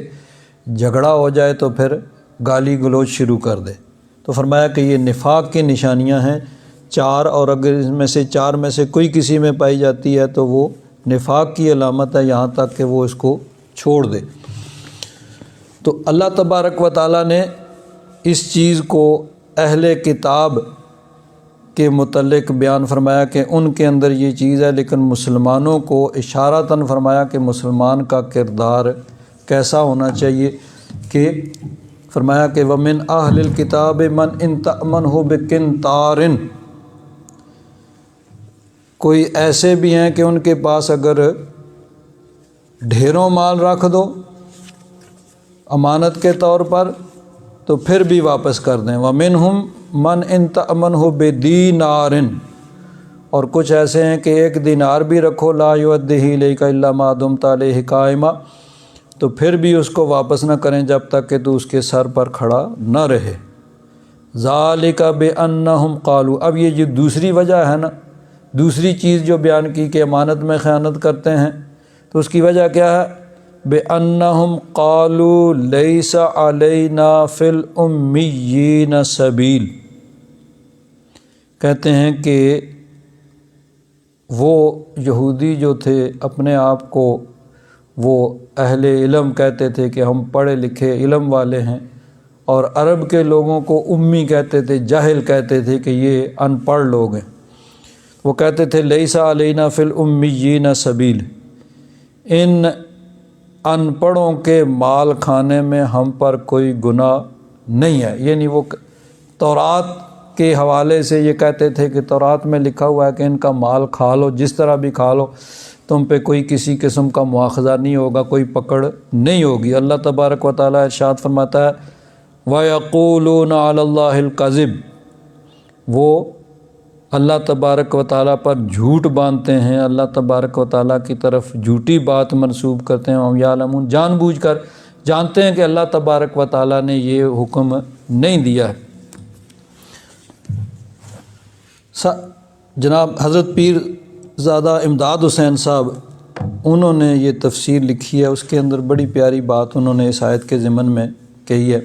جھگڑا ہو جائے تو پھر گالی گلوچ شروع کر دے۔ تو فرمایا کہ یہ نفاق کی نشانیاں ہیں 4، اور اگر اس میں سے 4 میں سے کوئی کسی میں پائی جاتی ہے تو وہ نفاق کی علامت ہے، یہاں تک کہ وہ اس کو چھوڑ دے۔ تو اللہ تبارک و تعالیٰ نے اس چیز کو اہل کتاب کے متعلق بیان فرمایا کہ ان کے اندر یہ چیز ہے، لیکن مسلمانوں کو اشارتاً فرمایا کہ مسلمان کا کردار کیسا ہونا چاہیے، کہ فرمایا کہ وَمِنْ أَهْلِ الْكِتَابِ مَنْ إِنْ تَأْمَنْهُ بِقِنْطَارٍ، کوئی ایسے بھی ہیں کہ ان کے پاس اگر ڈھیروں مال رکھ دو امانت کے طور پر تو پھر بھی واپس کر دیں۔ وَمِنْهُمْ مَنْ إِنْ تَأْمَنْهُ بِدِینَارٍ، اور کچھ ایسے ہیں کہ 1 دینار بھی رکھو لا يُؤَدِّهِ إِلَيْكَ إِلَّا مَا دُمْتَ عَلَيْهِ قَائِمًا، تو پھر بھی اس کو واپس نہ کریں جب تک کہ تو اس کے سر پر کھڑا نہ رہے۔ ذالک بانہم قالوا، اب یہ جو دوسری وجہ ہے نا، دوسری چیز جو بیان کی کہ امانت میں خیانت کرتے ہیں، تو اس کی وجہ کیا ہے؟ بانہم قالوا لیس علینا فی الامیین سبیل، کہتے ہیں کہ وہ یہودی جو تھے اپنے آپ کو وہ اہل علم کہتے تھے کہ ہم پڑھے لکھے علم والے ہیں، اور عرب کے لوگوں کو امی کہتے تھے، جاہل کہتے تھے کہ یہ ان پڑھ لوگ ہیں۔ وہ کہتے تھے لیس علینا فی الامیین سبیل، ان ان پڑھوں کے مال کھانے میں ہم پر کوئی گناہ نہیں ہے، یعنی وہ تورات کے حوالے سے یہ کہتے تھے کہ تورات میں لکھا ہوا ہے کہ ان کا مال کھا لو، جس طرح بھی کھا لو، تم پہ کوئی کسی قسم کا مواخذہ نہیں ہوگا، کوئی پکڑ نہیں ہوگی۔ اللہ تبارک و تعالیٰ ارشاد فرماتا ہے وَيَقُولُونَ عَلَى اللَّهِ الْكَذِبَ، وہ اللہ تبارک و تعالیٰ پر جھوٹ باندھتے ہیں، اللہ تبارک و تعالیٰ کی طرف جھوٹی بات منسوب کرتے ہیں، وَهُمْ يَعْلَمُونَ، جان بوجھ کر جانتے ہیں کہ اللہ تبارک و تعالیٰ نے یہ حکم نہیں دیا ہے۔ جناب حضرت پیر زادہ امداد حسین صاحب، انہوں نے یہ تفسیر لکھی ہے، اس کے اندر بڑی پیاری بات انہوں نے اس آیت کے ضمن میں کہی ہے۔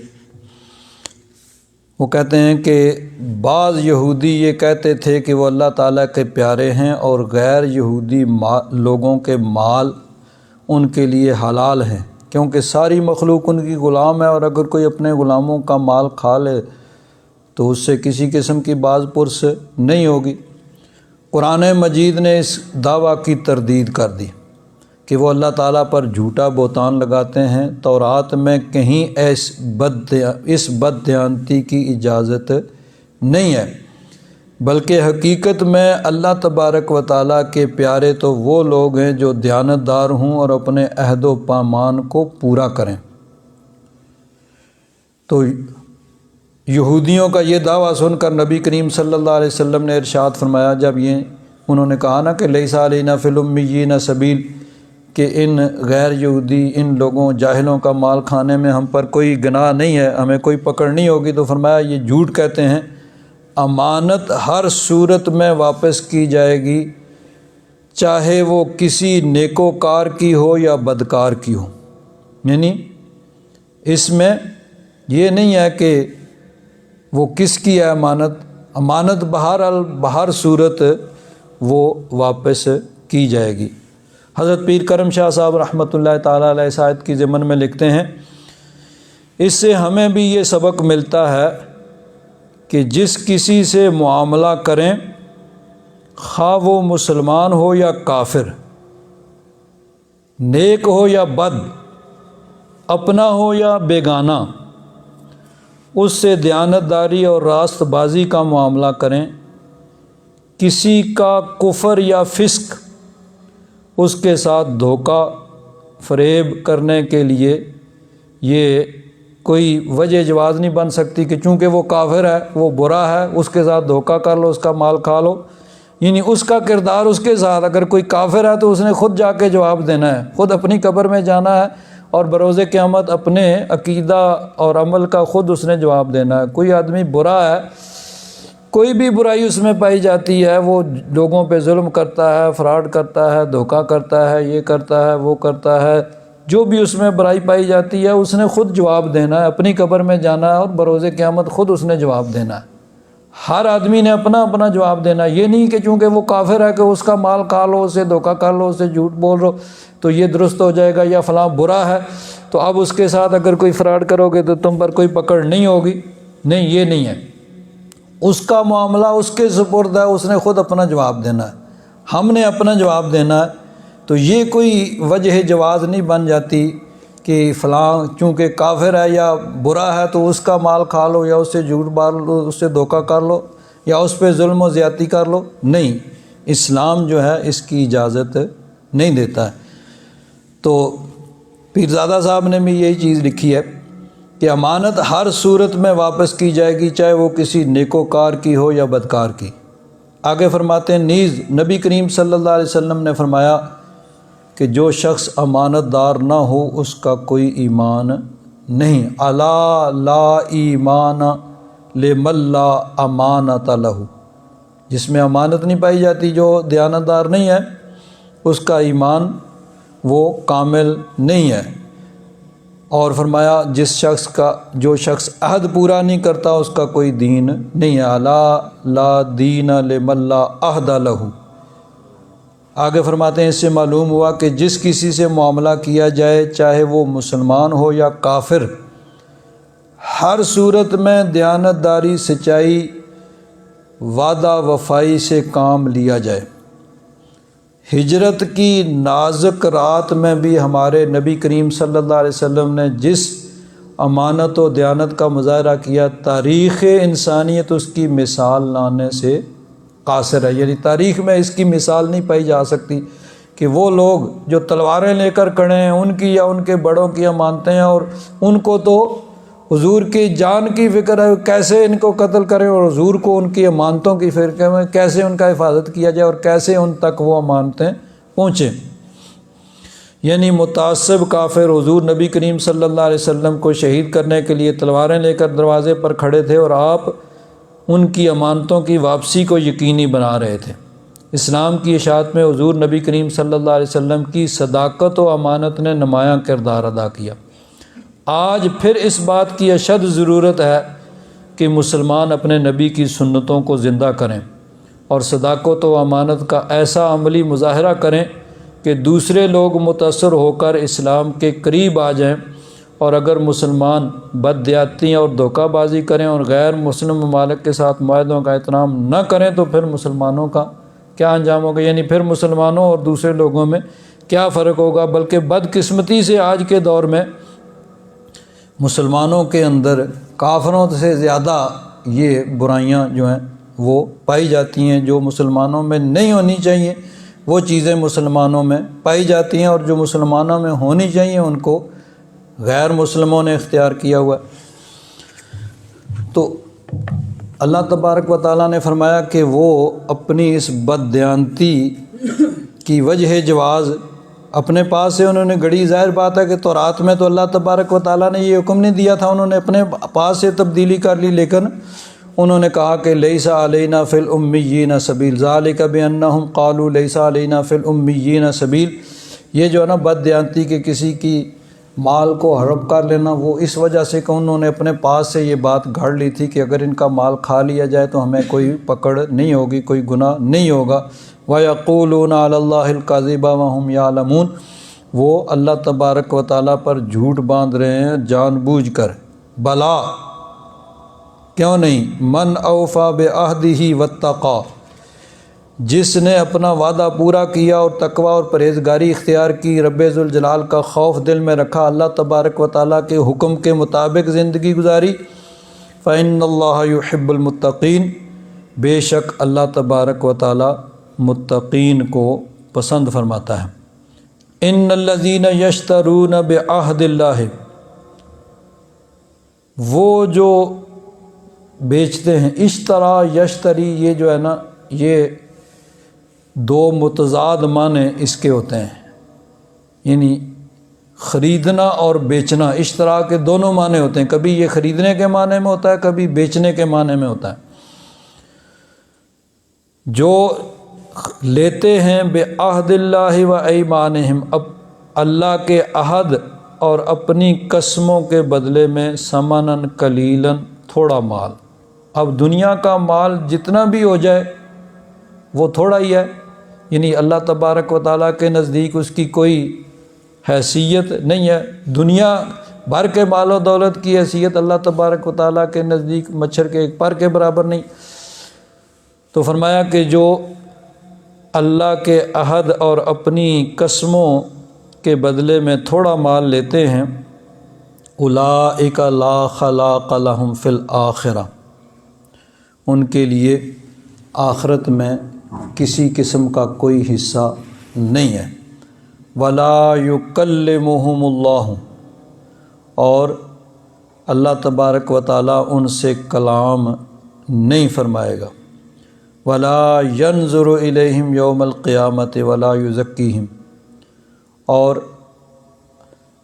وہ کہتے ہیں کہ بعض یہودی یہ کہتے تھے کہ وہ اللہ تعالیٰ کے پیارے ہیں، اور غیر یہودی لوگوں کے مال ان کے لیے حلال ہیں، کیونکہ ساری مخلوق ان کی غلام ہے، اور اگر کوئی اپنے غلاموں کا مال کھا لے تو اس سے کسی قسم کی باز پرس نہیں ہوگی۔ قرآن مجید نے اس دعویٰ کی تردید کر دی کہ وہ اللہ تعالیٰ پر جھوٹا بہتان لگاتے ہیں۔ تورات میں کہیں اس بد دیانتی کی اجازت نہیں ہے، بلکہ حقیقت میں اللہ تبارک و تعالیٰ کے پیارے تو وہ لوگ ہیں جو دیانتدار ہوں اور اپنے عہد و پیمان کو پورا کریں۔ تو یہودیوں کا یہ دعویٰ سن کر نبی کریم صلی اللہ علیہ وسلم نے ارشاد فرمایا، جب یہ انہوں نے کہا نا کہ لیس علینا فی الامیین سبیل، کہ ان غیر یہودی ان لوگوں جاہلوں کا مال کھانے میں ہم پر کوئی گناہ نہیں ہے، ہمیں کوئی پکڑ نہیں ہوگی، تو فرمایا یہ جھوٹ کہتے ہیں، امانت ہر صورت میں واپس کی جائے گی، چاہے وہ کسی نیکوکار کی ہو یا بدکار کی ہو۔ یعنی اس میں یہ نہیں ہے کہ وہ کس کی ہے امانت بہر صورت وہ واپس کی جائے گی۔ حضرت پیر کرم شاہ صاحب رحمۃ اللہ تعالیٰ علیہ اس آیت کی ضمن میں لکھتے ہیں، اس سے ہمیں بھی یہ سبق ملتا ہے کہ جس کسی سے معاملہ کریں، خواہ وہ مسلمان ہو یا کافر، نیک ہو یا بد، اپنا ہو یا بیگانہ، اس سے دیانتداری اور راست بازی کا معاملہ کریں۔ کسی کا کفر یا فسق اس کے ساتھ دھوکہ فریب کرنے کے لیے یہ کوئی وجہ جواز نہیں بن سکتی کہ چونکہ وہ کافر ہے، وہ برا ہے، اس کے ساتھ دھوکہ کر لو، اس کا مال کھا لو۔ یعنی اس کا کردار اس کے ساتھ، اگر کوئی کافر ہے تو اس نے خود جا کے جواب دینا ہے، خود اپنی قبر میں جانا ہے، اور بروز قیامت اپنے عقیدہ اور عمل کا خود اس نے جواب دینا ہے۔ کوئی آدمی برا ہے، کوئی بھی برائی اس میں پائی جاتی ہے، وہ لوگوں پہ ظلم کرتا ہے، فراڈ کرتا ہے، دھوکہ کرتا ہے، یہ کرتا ہے، وہ کرتا ہے، جو بھی اس میں برائی پائی جاتی ہے اس نے خود جواب دینا ہے، اپنی قبر میں جانا ہے، اور بروز قیامت خود اس نے جواب دینا ہے۔ ہر آدمی نے اپنا اپنا جواب دینا ہے، یہ نہیں کہ چونکہ وہ کافر ہے کہ اس کا مال کھا لو، اسے دھوکہ کر لو، اسے جھوٹ بول لو تو یہ درست ہو جائے گا، یا فلاں برا ہے تو اب اس کے ساتھ اگر کوئی فراڈ کرو گے تو تم پر کوئی پکڑ نہیں ہوگی۔ نہیں، یہ نہیں ہے، اس کا معاملہ اس کے سپرد ہے، اس نے خود اپنا جواب دینا ہے، ہم نے اپنا جواب دینا ہے۔ تو یہ کوئی وجہ جواز نہیں بن جاتی کہ فلاں چونکہ کافر ہے یا برا ہے تو اس کا مال کھا لو، یا اس سے جھوٹ بول لو، اس سے دھوکہ کر لو، یا اس پہ ظلم و زیادتی کر لو۔ نہیں، اسلام جو ہے اس کی اجازت نہیں دیتا ہے۔ تو پیرزادہ صاحب نے بھی یہی چیز لکھی ہے کہ امانت ہر صورت میں واپس کی جائے گی، چاہے وہ کسی نیکوکار کی ہو یا بدکار کی۔ آگے فرماتے ہیں، نیز نبی کریم صلی اللہ علیہ وسلم نے فرمایا کہ جو شخص امانت دار نہ ہو اس کا کوئی ایمان نہیں۔ الا لا ایمان لمن لا امانۃ لہ، جس میں امانت نہیں پائی جاتی، جو دیانتدار نہیں ہے، اس کا ایمان وہ کامل نہیں ہے۔ اور فرمایا جو شخص عہد پورا نہیں کرتا اس کا کوئی دین نہیں ہے۔ الا لا دین لمن لا عہد لہ۔ آگے فرماتے ہیں اس سے معلوم ہوا کہ جس کسی سے معاملہ کیا جائے، چاہے وہ مسلمان ہو یا کافر، ہر صورت میں دیانتداری، سچائی، وعدہ وفائی سے کام لیا جائے۔ ہجرت کی نازک رات میں بھی ہمارے نبی کریم صلی اللہ علیہ وسلم نے جس امانت و دیانت کا مظاہرہ کیا، تاریخ انسانیت اس کی مثال لانے سے قاصر ہے۔ یعنی تاریخ میں اس کی مثال نہیں پائی جا سکتی کہ وہ لوگ جو تلواریں لے کر کھڑے ہیں، ان کی یا ان کے بڑوں کی امانتیں ہیں، اور ان کو تو حضور کی جان کی فکر ہے کیسے ان کو قتل کریں، اور حضور کو ان کی امانتوں کی فکر میں کیسے ان کا حفاظت کیا جائے اور کیسے ان تک وہ امانتیں پہنچیں۔ یعنی متعصب کافر حضور نبی کریم صلی اللہ علیہ وسلم کو شہید کرنے کے لیے تلواریں لے کر دروازے پر کھڑے تھے، اور آپ ان کی امانتوں کی واپسی کو یقینی بنا رہے تھے۔ اسلام کی اشاعت میں حضور نبی کریم صلی اللہ علیہ وسلم کی صداقت و امانت نے نمایاں کردار ادا کیا۔ آج پھر اس بات کی اشد ضرورت ہے کہ مسلمان اپنے نبی کی سنتوں کو زندہ کریں اور صداقت و امانت کا ایسا عملی مظاہرہ کریں کہ دوسرے لوگ متاثر ہو کر اسلام کے قریب آ جائیں، اور اگر مسلمان بددیاتی اور دھوکہ بازی کریں اور غیر مسلم ممالک کے ساتھ معاہدوں کا احترام نہ کریں تو پھر مسلمانوں کا کیا انجام ہوگا؟ یعنی پھر مسلمانوں اور دوسرے لوگوں میں کیا فرق ہوگا؟ بلکہ بدقسمتی سے آج کے دور میں مسلمانوں کے اندر کافروں سے زیادہ یہ برائیاں جو ہیں وہ پائی جاتی ہیں، جو مسلمانوں میں نہیں ہونی چاہیے وہ چیزیں مسلمانوں میں پائی جاتی ہیں، اور جو مسلمانوں میں ہونی چاہیے ان کو غیر مسلموں نے اختیار کیا ہوا ہے۔ تو اللہ تبارک و تعالیٰ نے فرمایا کہ وہ اپنی اس بددیانتی کی وجہ جواز اپنے پاس سے انہوں نے گڑی، ظاہر بات ہے کہ تورات میں تو اللہ تبارک و تعالیٰ نے یہ حکم نہیں دیا تھا، انہوں نے اپنے پاس سے تبدیلی کر لی، لیکن انہوں نے کہا کہ لیس علینا فی الامیین سبیل ذالک بانہم قالوا لیس علینا فی الامیین سبیل۔ یہ جو ہے نا بددیانتی کے کسی کی مال کو ہڑپ کر لینا، وہ اس وجہ سے کہ انہوں نے اپنے پاس سے یہ بات گھڑ لی تھی کہ اگر ان کا مال کھا لیا جائے تو ہمیں کوئی پکڑ نہیں ہوگی، کوئی گناہ نہیں ہوگا۔ وَيَقُولُونَ عَلَى اللَّهِ الْكَذِبَ وَهُمْ يَعْلَمُونَ، وہ اللہ تبارک و تعالیٰ پر جھوٹ باندھ رہے ہیں جان بوجھ کر۔ بلا، کیوں نہیں؟ من اوفا بعہدہ واتقی، جس نے اپنا وعدہ پورا کیا اور تقوی اور پرہیزگاری اختیار کی، رب ذوالجلال کا خوف دل میں رکھا، اللہ تبارک و تعالیٰ کے حکم کے مطابق زندگی گزاری، فإن اللہ یحب المتقین، بے شک اللہ تبارک و تعالیٰ متقین کو پسند فرماتا ہے۔ ان الذین یشترون بعہد اللہ، وہ جو بیچتے ہیں، اشترا یشتری، یہ جو ہے نا یہ دو متضاد معنی اس کے ہوتے ہیں، یعنی خریدنا اور بیچنا، اشترا کے دونوں معنی ہوتے ہیں، کبھی یہ خریدنے کے معنی میں ہوتا ہے، کبھی بیچنے کے معنی میں ہوتا ہے۔ جو لیتے ہیں بعہد اللہ و ایمانہم، اب اللہ کے عہد اور اپنی قسموں کے بدلے میں ثمناً قلیلاً، تھوڑا مال۔ اب دنیا کا مال جتنا بھی ہو جائے وہ تھوڑا ہی ہے، یعنی اللہ تبارک و تعالیٰ کے نزدیک اس کی کوئی حیثیت نہیں ہے۔ دنیا بھر کے مال و دولت کی حیثیت اللہ تبارک و تعالیٰ کے نزدیک مچھر کے ایک پر کے برابر نہیں۔ تو فرمایا کہ جو اللہ کے عہد اور اپنی قسموں کے بدلے میں تھوڑا مال لیتے ہیں، اولئک لا خلاق لہم فی الآخرہ، ان کے لیے آخرت میں کسی قسم کا کوئی حصہ نہیں ہے۔ ولا یکلمہم اللہ، اور اللہ تبارک و تعالیٰ ان سے کلام نہیں فرمائے گا۔ ولا ینظر الیہم یوم القیامۃ ولا یزکیہم، اور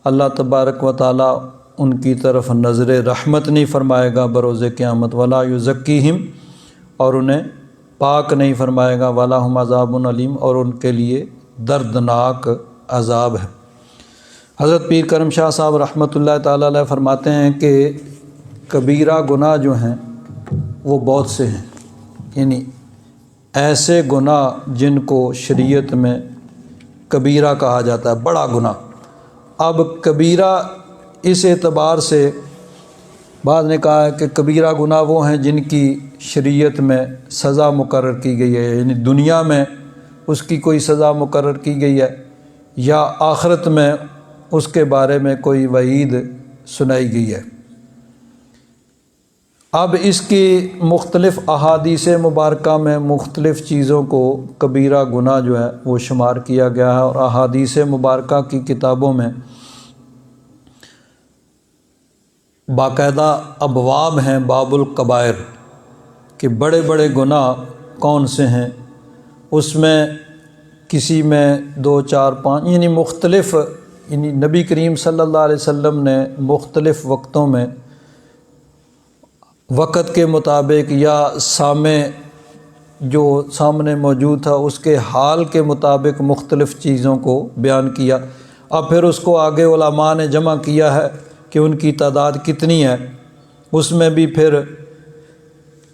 اللہ تبارک و تعالیٰ ان کی طرف نظر رحمت نہیں فرمائے گا بروز قیامت، ولا یزکیہم، اور انہیں پاک نہیں فرمائے گا، وَلَهُمْ عَذَابٌ علیم، اور ان کے لیے دردناک عذاب ہے۔ حضرت پیر کرم شاہ صاحب رحمۃ اللہ تعالیٰ علیہ فرماتے ہیں کہ کبیرہ گناہ جو ہیں وہ بہت سے ہیں، یعنی ایسے گناہ جن کو شریعت میں کبیرہ کہا جاتا ہے، بڑا گناہ۔ اب کبیرہ اس اعتبار سے بعض نے کہا ہے کہ کبیرہ گناہ وہ ہیں جن کی شریعت میں سزا مقرر کی گئی ہے، یعنی دنیا میں اس کی کوئی سزا مقرر کی گئی ہے یا آخرت میں اس کے بارے میں کوئی وعید سنائی گئی ہے۔ اب اس کی مختلف احادیث مبارکہ میں مختلف چیزوں کو کبیرہ گناہ جو ہے وہ شمار کیا گیا ہے، اور احادیث مبارکہ کی کتابوں میں باقاعدہ ابواب ہیں، باب الکبائر، کہ بڑے بڑے گناہ کون سے ہیں، اس میں کسی میں 2 4 5 یعنی مختلف، یعنی نبی کریم صلی اللہ علیہ وسلم نے مختلف وقتوں میں وقت کے مطابق یا سامع جو سامنے موجود تھا اس کے حال کے مطابق مختلف چیزوں کو بیان کیا۔ اب پھر اس کو آگے علماء نے جمع کیا ہے کہ ان کی تعداد کتنی ہے، اس میں بھی پھر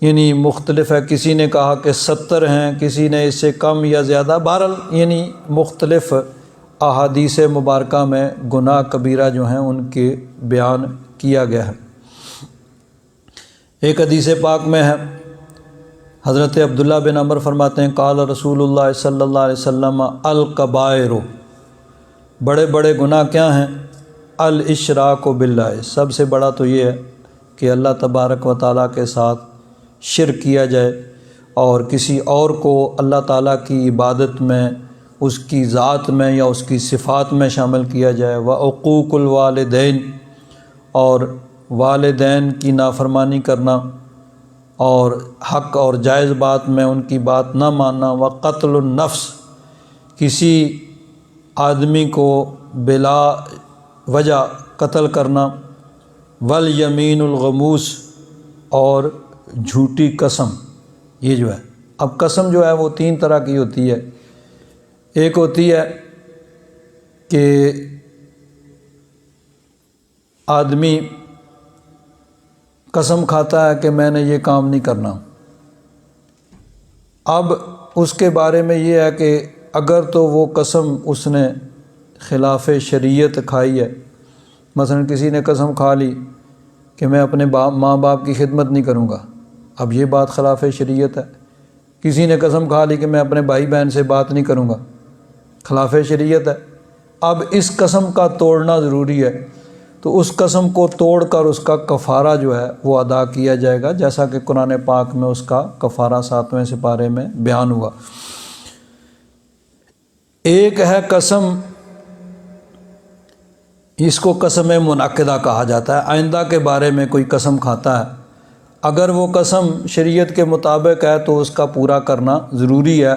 یعنی مختلف ہے، کسی نے کہا کہ 70 ہیں، کسی نے اس سے کم یا زیادہ، بہرحال یعنی مختلف احادیث مبارکہ میں گناہ کبیرہ جو ہیں ان کے بیان کیا گیا ہے۔ ایک حدیث پاک میں ہے، حضرت عبداللہ بن عمر فرماتے ہیں قال رسول اللہ صلی اللہ علیہ وسلم الکبائر، بڑے بڑے گناہ کیا ہیں؟ الاشراک باللہ، سب سے بڑا تو یہ ہے کہ اللہ تبارک و تعالیٰ کے ساتھ شرک کیا جائے اور کسی اور کو اللہ تعالیٰ کی عبادت میں، اس کی ذات میں یا اس کی صفات میں شامل کیا جائے، وعقوق الوالدین، اور والدین کی نافرمانی کرنا اور حق اور جائز بات میں ان کی بات نہ ماننا، وقتل النفس، کسی آدمی کو بلا وجہ قتل کرنا، والیمین الغموس، اور جھوٹی قسم۔ یہ جو ہے، اب قسم جو ہے وہ 3 طرح کی ہوتی ہے۔ ایک ہوتی ہے کہ آدمی قسم کھاتا ہے کہ میں نے یہ کام نہیں کرنا۔ اب اس کے بارے میں یہ ہے کہ اگر تو وہ قسم اس نے خلاف شریعت کھائی ہے، مثلا کسی نے قسم کھا لی کہ میں اپنے ماں باپ کی خدمت نہیں کروں گا، اب یہ بات خلاف شریعت ہے۔ کسی نے قسم کھا لی کہ میں اپنے بھائی بہن سے بات نہیں کروں گا، خلاف شریعت ہے۔ اب اس قسم کا توڑنا ضروری ہے، تو اس قسم کو توڑ کر اس کا کفارہ جو ہے وہ ادا کیا جائے گا، جیسا کہ قرآن پاک میں اس کا کفارہ 7ویں سپارے میں بیان ہوا۔ ایک ہے قسم، اس کو قسم منعقدہ کہا جاتا ہے، آئندہ کے بارے میں کوئی قسم کھاتا ہے، اگر وہ قسم شریعت کے مطابق ہے تو اس کا پورا کرنا ضروری ہے،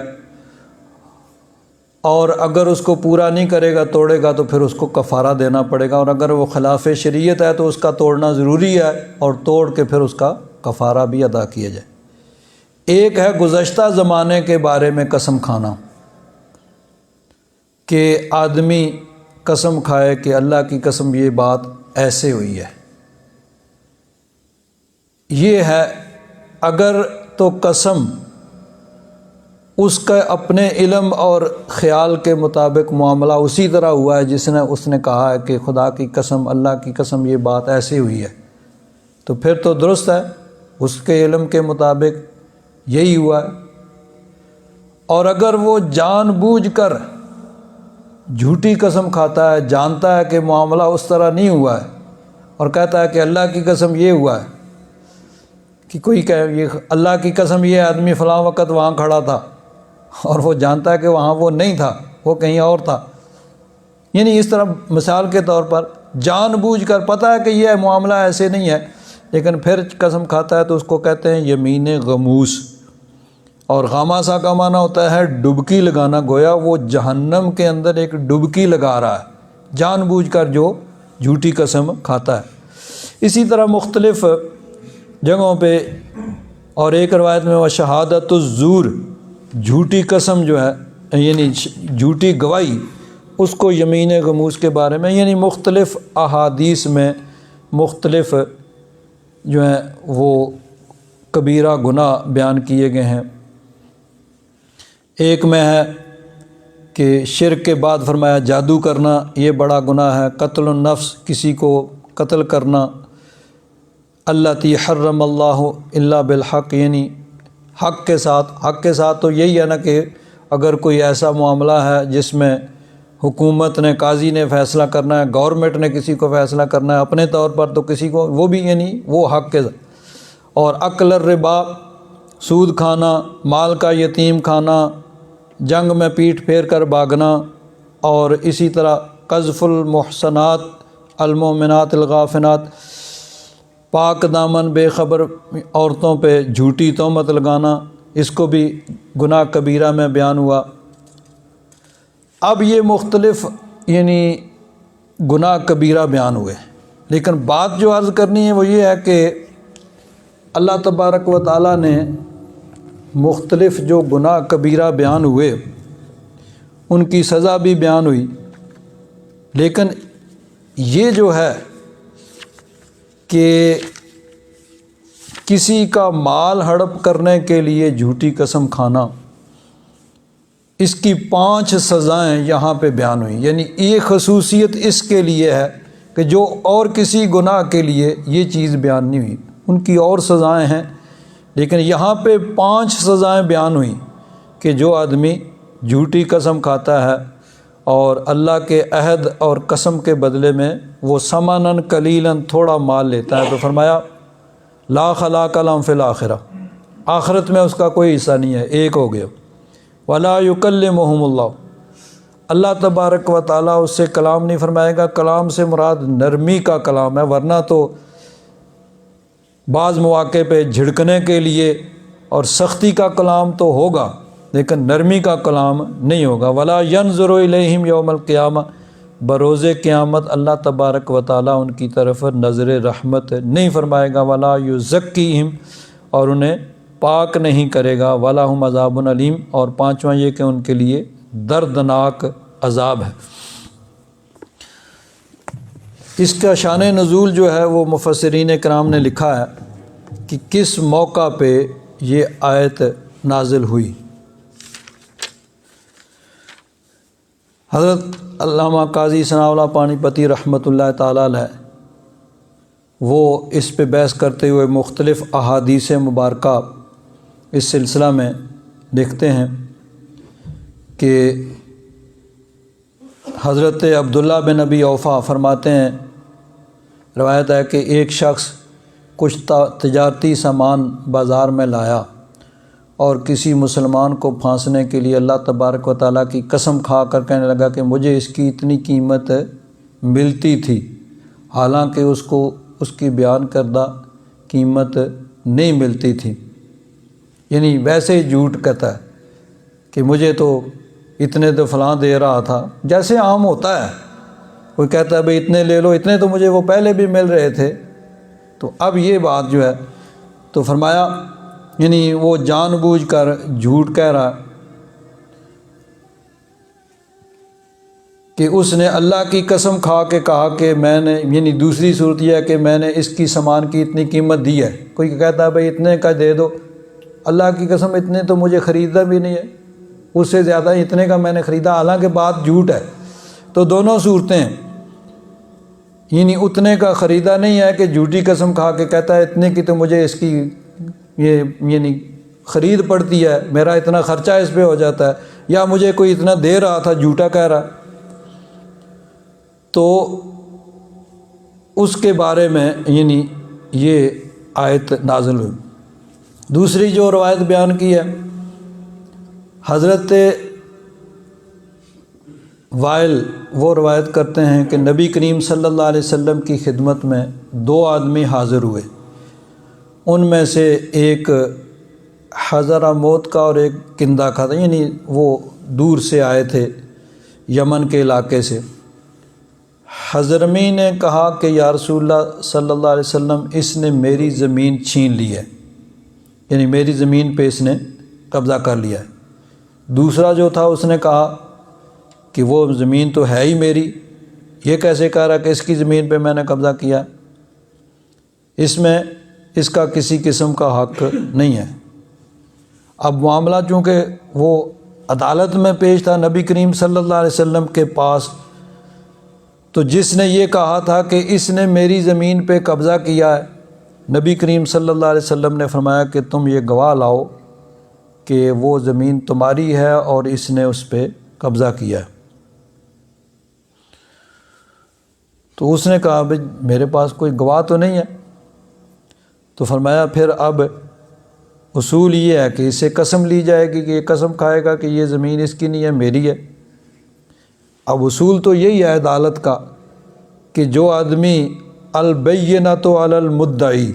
اور اگر اس کو پورا نہیں کرے گا، توڑے گا، تو پھر اس کو کفارہ دینا پڑے گا، اور اگر وہ خلاف شریعت ہے تو اس کا توڑنا ضروری ہے اور توڑ کے پھر اس کا کفارہ بھی ادا کیا جائے۔ ایک ہے گزشتہ زمانے کے بارے میں قسم کھانا، کہ آدمی قسم کھائے کہ اللہ کی قسم یہ بات ایسے ہوئی ہے۔ یہ ہے اگر تو قسم اس کا اپنے علم اور خیال کے مطابق معاملہ اسی طرح ہوا ہے اس نے کہا ہے کہ خدا کی قسم، اللہ کی قسم یہ بات ایسے ہوئی ہے، تو پھر تو درست ہے، اس کے علم کے مطابق یہی ہوا ہے۔ اور اگر وہ جان بوجھ کر جھوٹی قسم کھاتا ہے، جانتا ہے کہ معاملہ اس طرح نہیں ہوا ہے، اور کہتا ہے کہ اللہ کی قسم یہ ہوا ہے، کہ کوئی کہے یہ اللہ کی قسم یہ آدمی فلاں وقت وہاں کھڑا تھا، اور وہ جانتا ہے کہ وہاں وہ نہیں تھا، وہ کہیں اور تھا، یعنی اس طرح مثال کے طور پر جان بوجھ کر پتہ ہے کہ یہ معاملہ ایسے نہیں ہے، لیکن پھر قسم کھاتا ہے، تو اس کو کہتے ہیں یمین غموس۔ اور غاماسا کا معنی ہوتا ہے ڈبکی لگانا، گویا وہ جہنم کے اندر ایک ڈبکی لگا رہا ہے، جان بوجھ کر جو جھوٹی قسم کھاتا ہے۔ اسی طرح مختلف جگہوں پہ، اور ایک روایت میں وہ شہادت الزور، جھوٹی قسم جو ہے یعنی جھوٹی گواہی، اس کو یمین غموس کے بارے میں، یعنی مختلف احادیث میں مختلف جو ہیں وہ کبیرہ گناہ بیان کیے گئے ہیں۔ ایک میں ہے کہ شرک کے بعد فرمایا جادو کرنا یہ بڑا گناہ ہے، قتل النفس، کسی کو قتل کرنا، التی حرم اللہ الا بالحق، یعنی حق کے ساتھ تو یہی ہے نا کہ اگر کوئی ایسا معاملہ ہے جس میں حکومت نے، قاضی نے فیصلہ کرنا ہے، گورنمنٹ نے کسی کو فیصلہ کرنا ہے اپنے طور پر، تو کسی کو وہ بھی یعنی وہ حق کے ساتھ۔ اور اکل الربا، سود کھانا، مال کا یتیم کھانا، جنگ میں پیٹھ پھیر کر بھاگنا، اور اسی طرح قذف المحصنات المؤمنات الغافلات، پاک دامن بے خبر عورتوں پہ جھوٹی تہمت لگانا، اس کو بھی گناہ کبیرہ میں بیان ہوا۔ اب یہ مختلف یعنی گناہ کبیرہ بیان ہوئے، لیکن بات جو عرض کرنی ہے وہ یہ ہے کہ اللہ تبارک و تعالیٰ نے مختلف جو گناہ کبیرہ بیان ہوئے ان کی سزا بھی بیان ہوئی، لیکن یہ جو ہے کہ کسی کا مال ہڑپ کرنے کے لیے جھوٹی قسم کھانا، اس کی 5 سزائیں یہاں پہ بیان ہوئیں، یعنی یہ خصوصیت اس کے لیے ہے کہ جو اور کسی گناہ کے لیے یہ چیز بیان نہیں ہوئی، ان کی اور سزائیں ہیں، لیکن یہاں پہ 5 سزائیں بیان ہوئیں کہ جو آدمی جھوٹی قسم کھاتا ہے اور اللہ کے عہد اور قسم کے بدلے میں وہ ثمناً قلیلاً تھوڑا مال لیتا ہے، تو فرمایا لا خلاق لہم فی الآخرہ، آخرت میں اس کا کوئی حصہ نہیں ہے، ایک ہو گیا۔ ولا یکلمہم اللہ، اللہ تبارک و تعالیٰ اس سے کلام نہیں فرمائے گا۔ کلام سے مراد نرمی کا کلام ہے، ورنہ تو بعض مواقع پہ جھڑکنے کے لیے اور سختی کا کلام تو ہوگا، لیکن نرمی کا کلام نہیں ہوگا۔ ولا ینظر الیہم یوم القیامہ، بروز قیامت اللہ تبارک و تعالیٰ ان کی طرف نظر رحمت نہیں فرمائے گا۔ ولا یزکیہم، اور انہیں پاک نہیں کرے گا۔ وَلَهُمْ عَذَابٌ علیم، اور 5واں یہ کہ ان کے لیے دردناک عذاب ہے۔ اس کا شان نزول جو ہے وہ مفسرین کرام نے لکھا ہے کہ کس موقع پہ یہ آیت نازل ہوئی۔ حضرت علامہ قاضی ثناء اللہ پانی پتی رحمۃ اللہ تعالیٰ علیہ وہ اس پہ بحث کرتے ہوئے مختلف احادیث مبارکہ اس سلسلہ میں لکھتے ہیں کہ حضرت عبداللہ بن ابی اوفا فرماتے ہیں، روایت ہے کہ ایک شخص کچھ تجارتی سامان بازار میں لایا اور کسی مسلمان کو پھانسنے کے لیے اللہ تبارک و تعالیٰ کی قسم کھا کر کہنے لگا کہ مجھے اس کی اتنی قیمت ملتی تھی، حالانکہ اس کو اس کی بیان کردہ قیمت نہیں ملتی تھی، یعنی ویسے ہی جھوٹ کہتا ہے کہ مجھے تو اتنے تو فلاں دے رہا تھا، جیسے عام ہوتا ہے کوئی کہتا ہے بھئی اتنے لے لو، اتنے تو مجھے وہ پہلے بھی مل رہے تھے۔ تو اب یہ بات جو ہے تو فرمایا یعنی وہ جان بوجھ کر جھوٹ کہہ رہا کہ اس نے اللہ کی قسم کھا کے کہا کہ میں نے، یعنی دوسری صورت یہ ہے کہ میں نے اس کی سامان کی اتنی قیمت دی ہے، کوئی کہتا ہے بھئی اتنے کا دے دو، اللہ کی قسم اتنے تو مجھے خریدا بھی نہیں ہے، اس سے زیادہ اتنے کا میں نے خریدا، حالانکہ بات جھوٹ ہے۔ تو دونوں صورتیں ہیں، یعنی اتنے کا خریدا نہیں ہے کہ جھوٹی قسم کھا کے کہتا ہے اتنے کی تو مجھے اس کی یہ یعنی خرید پڑتی ہے، میرا اتنا خرچہ اس پہ ہو جاتا ہے، یا مجھے کوئی اتنا دے رہا تھا جھوٹا کہہ رہا۔ تو اس کے بارے میں یعنی یہ آیت نازل ہوئی۔ دوسری جو روایت بیان کی ہے، حضرت وائل وہ روایت کرتے ہیں کہ نبی کریم صلی اللہ علیہ وسلم کی خدمت میں 2 آدمی حاضر ہوئے، ان میں سے ایک حضرموت کا اور ایک کندہ کا تھا، یعنی وہ دور سے آئے تھے، یمن کے علاقے سے۔ حضرمی نے کہا کہ یا رسول اللہ صلی اللہ علیہ وسلم اس نے میری زمین چھین لی ہے، یعنی میری زمین پہ اس نے قبضہ کر لیا ہے۔ دوسرا جو تھا اس نے کہا کہ وہ زمین تو ہے ہی میری، یہ کیسے کہہ رہا کہ اس کی زمین پہ میں نے قبضہ کیا؟ اس میں اس کا کسی قسم کا حق نہیں ہے۔ اب معاملہ چونکہ وہ عدالت میں پیش تھا نبی کریم صلی اللہ علیہ وسلم کے پاس، تو جس نے یہ کہا تھا کہ اس نے میری زمین پہ قبضہ کیا ہے، نبی کریم صلی اللہ علیہ وسلم نے فرمایا کہ تم یہ گواہ لاؤ کہ وہ زمین تمہاری ہے اور اس نے اس پہ قبضہ کیا ہے۔ تو اس نے کہا بھئی میرے پاس کوئی گواہ تو نہیں ہے۔ تو فرمایا پھر اب اصول یہ ہے کہ اسے قسم لی جائے گی، کہ یہ قسم کھائے گا کہ یہ زمین اس کی نہیں ہے، میری ہے۔ اب اصول تو یہی ہے عدالت کا کہ جو آدمی البینۃ علی المدعی،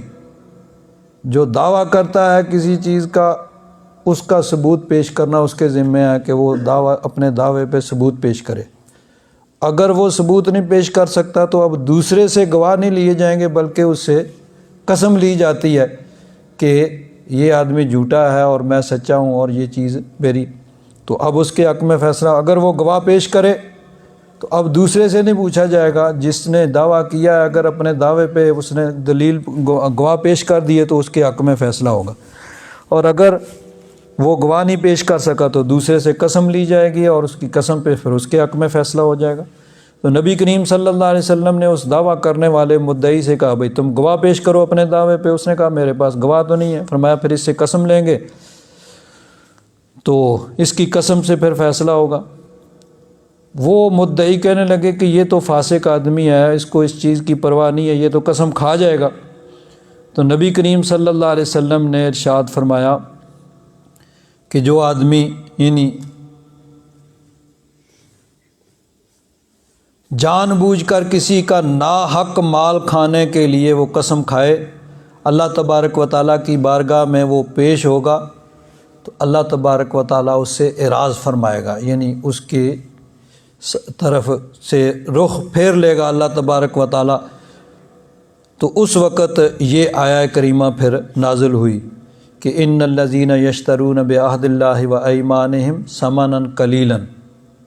جو دعویٰ کرتا ہے کسی چیز کا، اس کا ثبوت پیش کرنا اس کے ذمہ ہے کہ وہ دعویٰ اپنے دعوے پہ ثبوت پیش کرے۔ اگر وہ ثبوت نہیں پیش کر سکتا تو اب دوسرے سے گواہ نہیں لیے جائیں گے، بلکہ اس سے قسم لی جاتی ہے کہ یہ آدمی جھوٹا ہے اور میں سچا ہوں اور یہ چیز میری۔ تو اب اس کے حق میں فیصلہ، اگر وہ گواہ پیش کرے تو اب دوسرے سے نہیں پوچھا جائے گا، جس نے دعویٰ کیا ہے اگر اپنے دعوے پہ اس نے دلیل گواہ پیش کر دیے تو اس کے حق میں فیصلہ ہوگا، اور اگر وہ گواہ نہیں پیش کر سکا تو دوسرے سے قسم لی جائے گی اور اس کی قسم پہ پھر اس کے حق میں فیصلہ ہو جائے گا۔ تو نبی کریم صلی اللہ علیہ وسلم نے اس دعویٰ کرنے والے مدعی سے کہا بھئی تم گواہ پیش کرو اپنے دعوے پہ۔ اس نے کہا میرے پاس گواہ تو نہیں ہے۔ فرمایا پھر اس سے قسم لیں گے تو اس کی قسم سے پھر فیصلہ ہوگا۔ وہ مدعی کہنے لگے کہ یہ تو فاسق آدمی ہے، اس کو اس چیز کی پرواہ نہیں ہے، یہ تو قسم کھا جائے گا۔ تو نبی کریم صلی اللہ علیہ وسلم نے ارشاد فرمایا کہ جو آدمی یعنی جان بوجھ کر کسی کا ناحق مال کھانے کے لیے وہ قسم کھائے، اللہ تبارک و تعالیٰ کی بارگاہ میں وہ پیش ہوگا تو اللہ تبارک و تعالیٰ اس سے اعراض فرمائے گا، یعنی اس کی طرف سے رخ پھیر لے گا اللہ تبارک و تعالیٰ۔ تو اس وقت یہ آیہ کریمہ پھر نازل ہوئی کہ ان الذین یشترون بعہد اللہ و ایمانہم ثمنا قلیلا،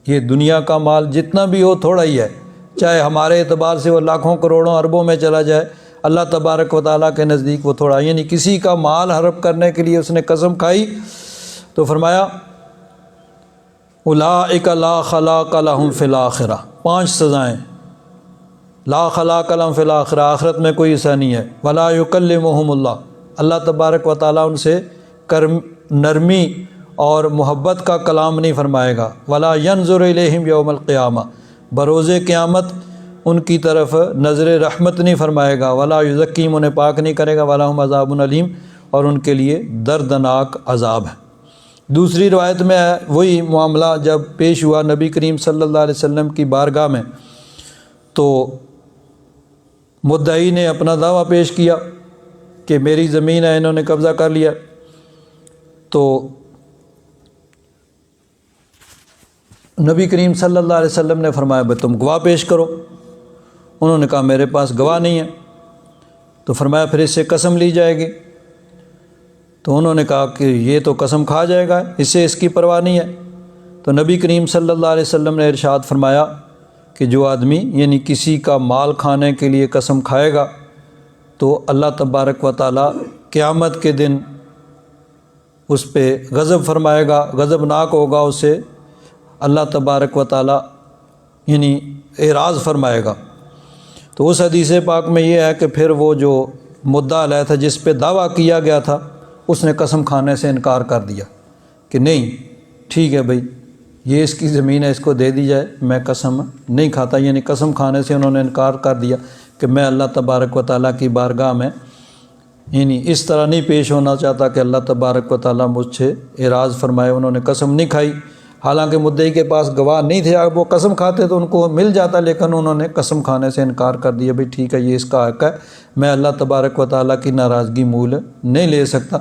یہ دنیا کا مال جتنا بھی ہو تھوڑا ہی ہے، چاہے ہمارے اعتبار سے وہ لاکھوں کروڑوں اربوں میں چلا جائے، اللہ تبارک و تعالیٰ کے نزدیک وہ تھوڑا، یعنی کسی کا مال ہڑپ کرنے کے لیے اس نے قسم کھائی تو فرمایا اولئک لا خلاق لہم فی الآخرہ، 5 سزائیں، لا خلاق لہم فی الآخرہ، آخرت میں کوئی حصہ نہیں ہے، ولا یکلمہم اللہ، اللہ تبارک و تعالیٰ ان سے نرمی اور محبت کا کلام نہیں فرمائے گا، ولا ینظر الیہم یوم القیامہ، بروز قیامت ان کی طرف نظر رحمت نہیں فرمائے گا، ولا یزکیہم، انہیں پاک نہیں کرے گا، ولہم عذاب علیم، اور ان کے لیے دردناک عذاب ہے۔ دوسری روایت میں ہے وہی معاملہ جب پیش ہوا نبی کریم صلی اللہ علیہ وسلم کی بارگاہ میں، تو مدعی نے اپنا دعویٰ پیش کیا کہ میری زمین ہے، انہوں نے قبضہ کر لیا، تو نبی کریم صلی اللہ علیہ وسلم نے فرمایا بھئی تم گواہ پیش کرو۔ انہوں نے کہا میرے پاس گواہ نہیں ہے۔ تو فرمایا پھر اس سے قسم لی جائے گی۔ تو انہوں نے کہا کہ یہ تو قسم کھا جائے گا، اس سے اس کی پرواہ نہیں ہے۔ تو نبی کریم صلی اللہ علیہ وسلم نے ارشاد فرمایا کہ جو آدمی یعنی کسی کا مال کھانے کے لیے قسم کھائے گا تو اللہ تبارک و تعالیٰ قیامت کے دن اس پہ غضب فرمائے گا، غضبناک ہوگا، اسے اللہ تبارک و تعالیٰ یعنی اعراض فرمائے گا۔ تو اس حدیث پاک میں یہ ہے کہ پھر وہ جو مدعا علیہ تھا، جس پہ دعویٰ کیا گیا تھا، اس نے قسم کھانے سے انکار کر دیا کہ نہیں ٹھیک ہے بھئی یہ اس کی زمین ہے، اس کو دے دی جائے، میں قسم نہیں کھاتا، یعنی قسم کھانے سے انہوں نے انکار کر دیا کہ میں اللہ تبارک و تعالیٰ کی بارگاہ میں یعنی اس طرح نہیں پیش ہونا چاہتا کہ اللہ تبارک و تعالیٰ مجھ سے اعراض فرمائے۔ انہوں نے قسم نہیں کھائی، حالانکہ مدعی کے پاس گواہ نہیں تھے، اگر وہ قسم کھاتے تو ان کو مل جاتا، لیکن انہوں نے قسم کھانے سے انکار کر دیا، بھئی ٹھیک ہے یہ اس کا حق ہے، میں اللہ تبارک و تعالیٰ کی ناراضگی مول نہیں لے سکتا۔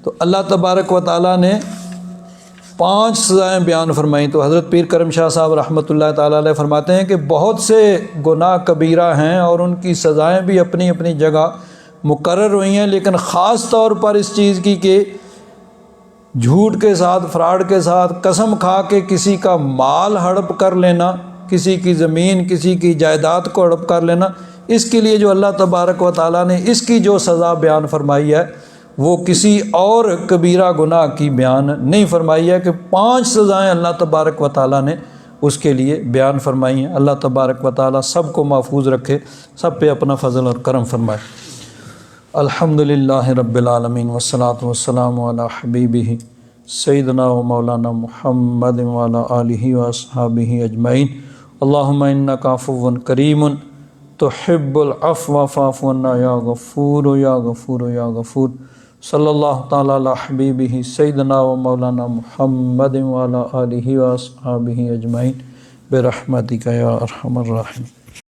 تو اللہ تبارک و تعالیٰ نے 5 سزائیں بیان فرمائیں، تو حضرت پیر کرم شاہ صاحب رحمۃ اللہ تعالیٰ علیہ فرماتے ہیں کہ بہت سے گناہ کبیرہ ہیں اور ان کی سزائیں بھی اپنی اپنی جگہ مقرر ہوئی ہیں، لیکن خاص طور پر اس چیز کی کہ جھوٹ کے ساتھ، فراڈ کے ساتھ، قسم کھا کے کسی کا مال ہڑپ کر لینا، کسی کی زمین، کسی کی جائیداد کو ہڑپ کر لینا، اس کے لیے جو اللہ تبارک و تعالیٰ نے اس کی جو سزا بیان فرمائی ہے وہ کسی اور کبیرہ گناہ کی بیان نہیں فرمائی ہے، کہ 5 سزائیں اللہ تبارک و تعالیٰ نے اس کے لیے بیان فرمائی ہیں۔ اللہ تبارک و تعالیٰ سب کو محفوظ رکھے، سب پہ اپنا فضل اور کرم فرمائے۔ الحمدللہ رب العالمین والصلاة والسلام علی حبیبہ سیدنا و مولانا محمد وعلی آلہ واصحابہ اجمعین۔ اللہم انک عفو کریم تحب العفو فاعف عنا یا غفور یا غفور یا غفور۔ صلی اللہ تعالیٰ علی حبیبہ سیدنا و مولانا محمد وعلی آلہ واصحابہ اجمعین برحمتک یا ارحم الراحمین۔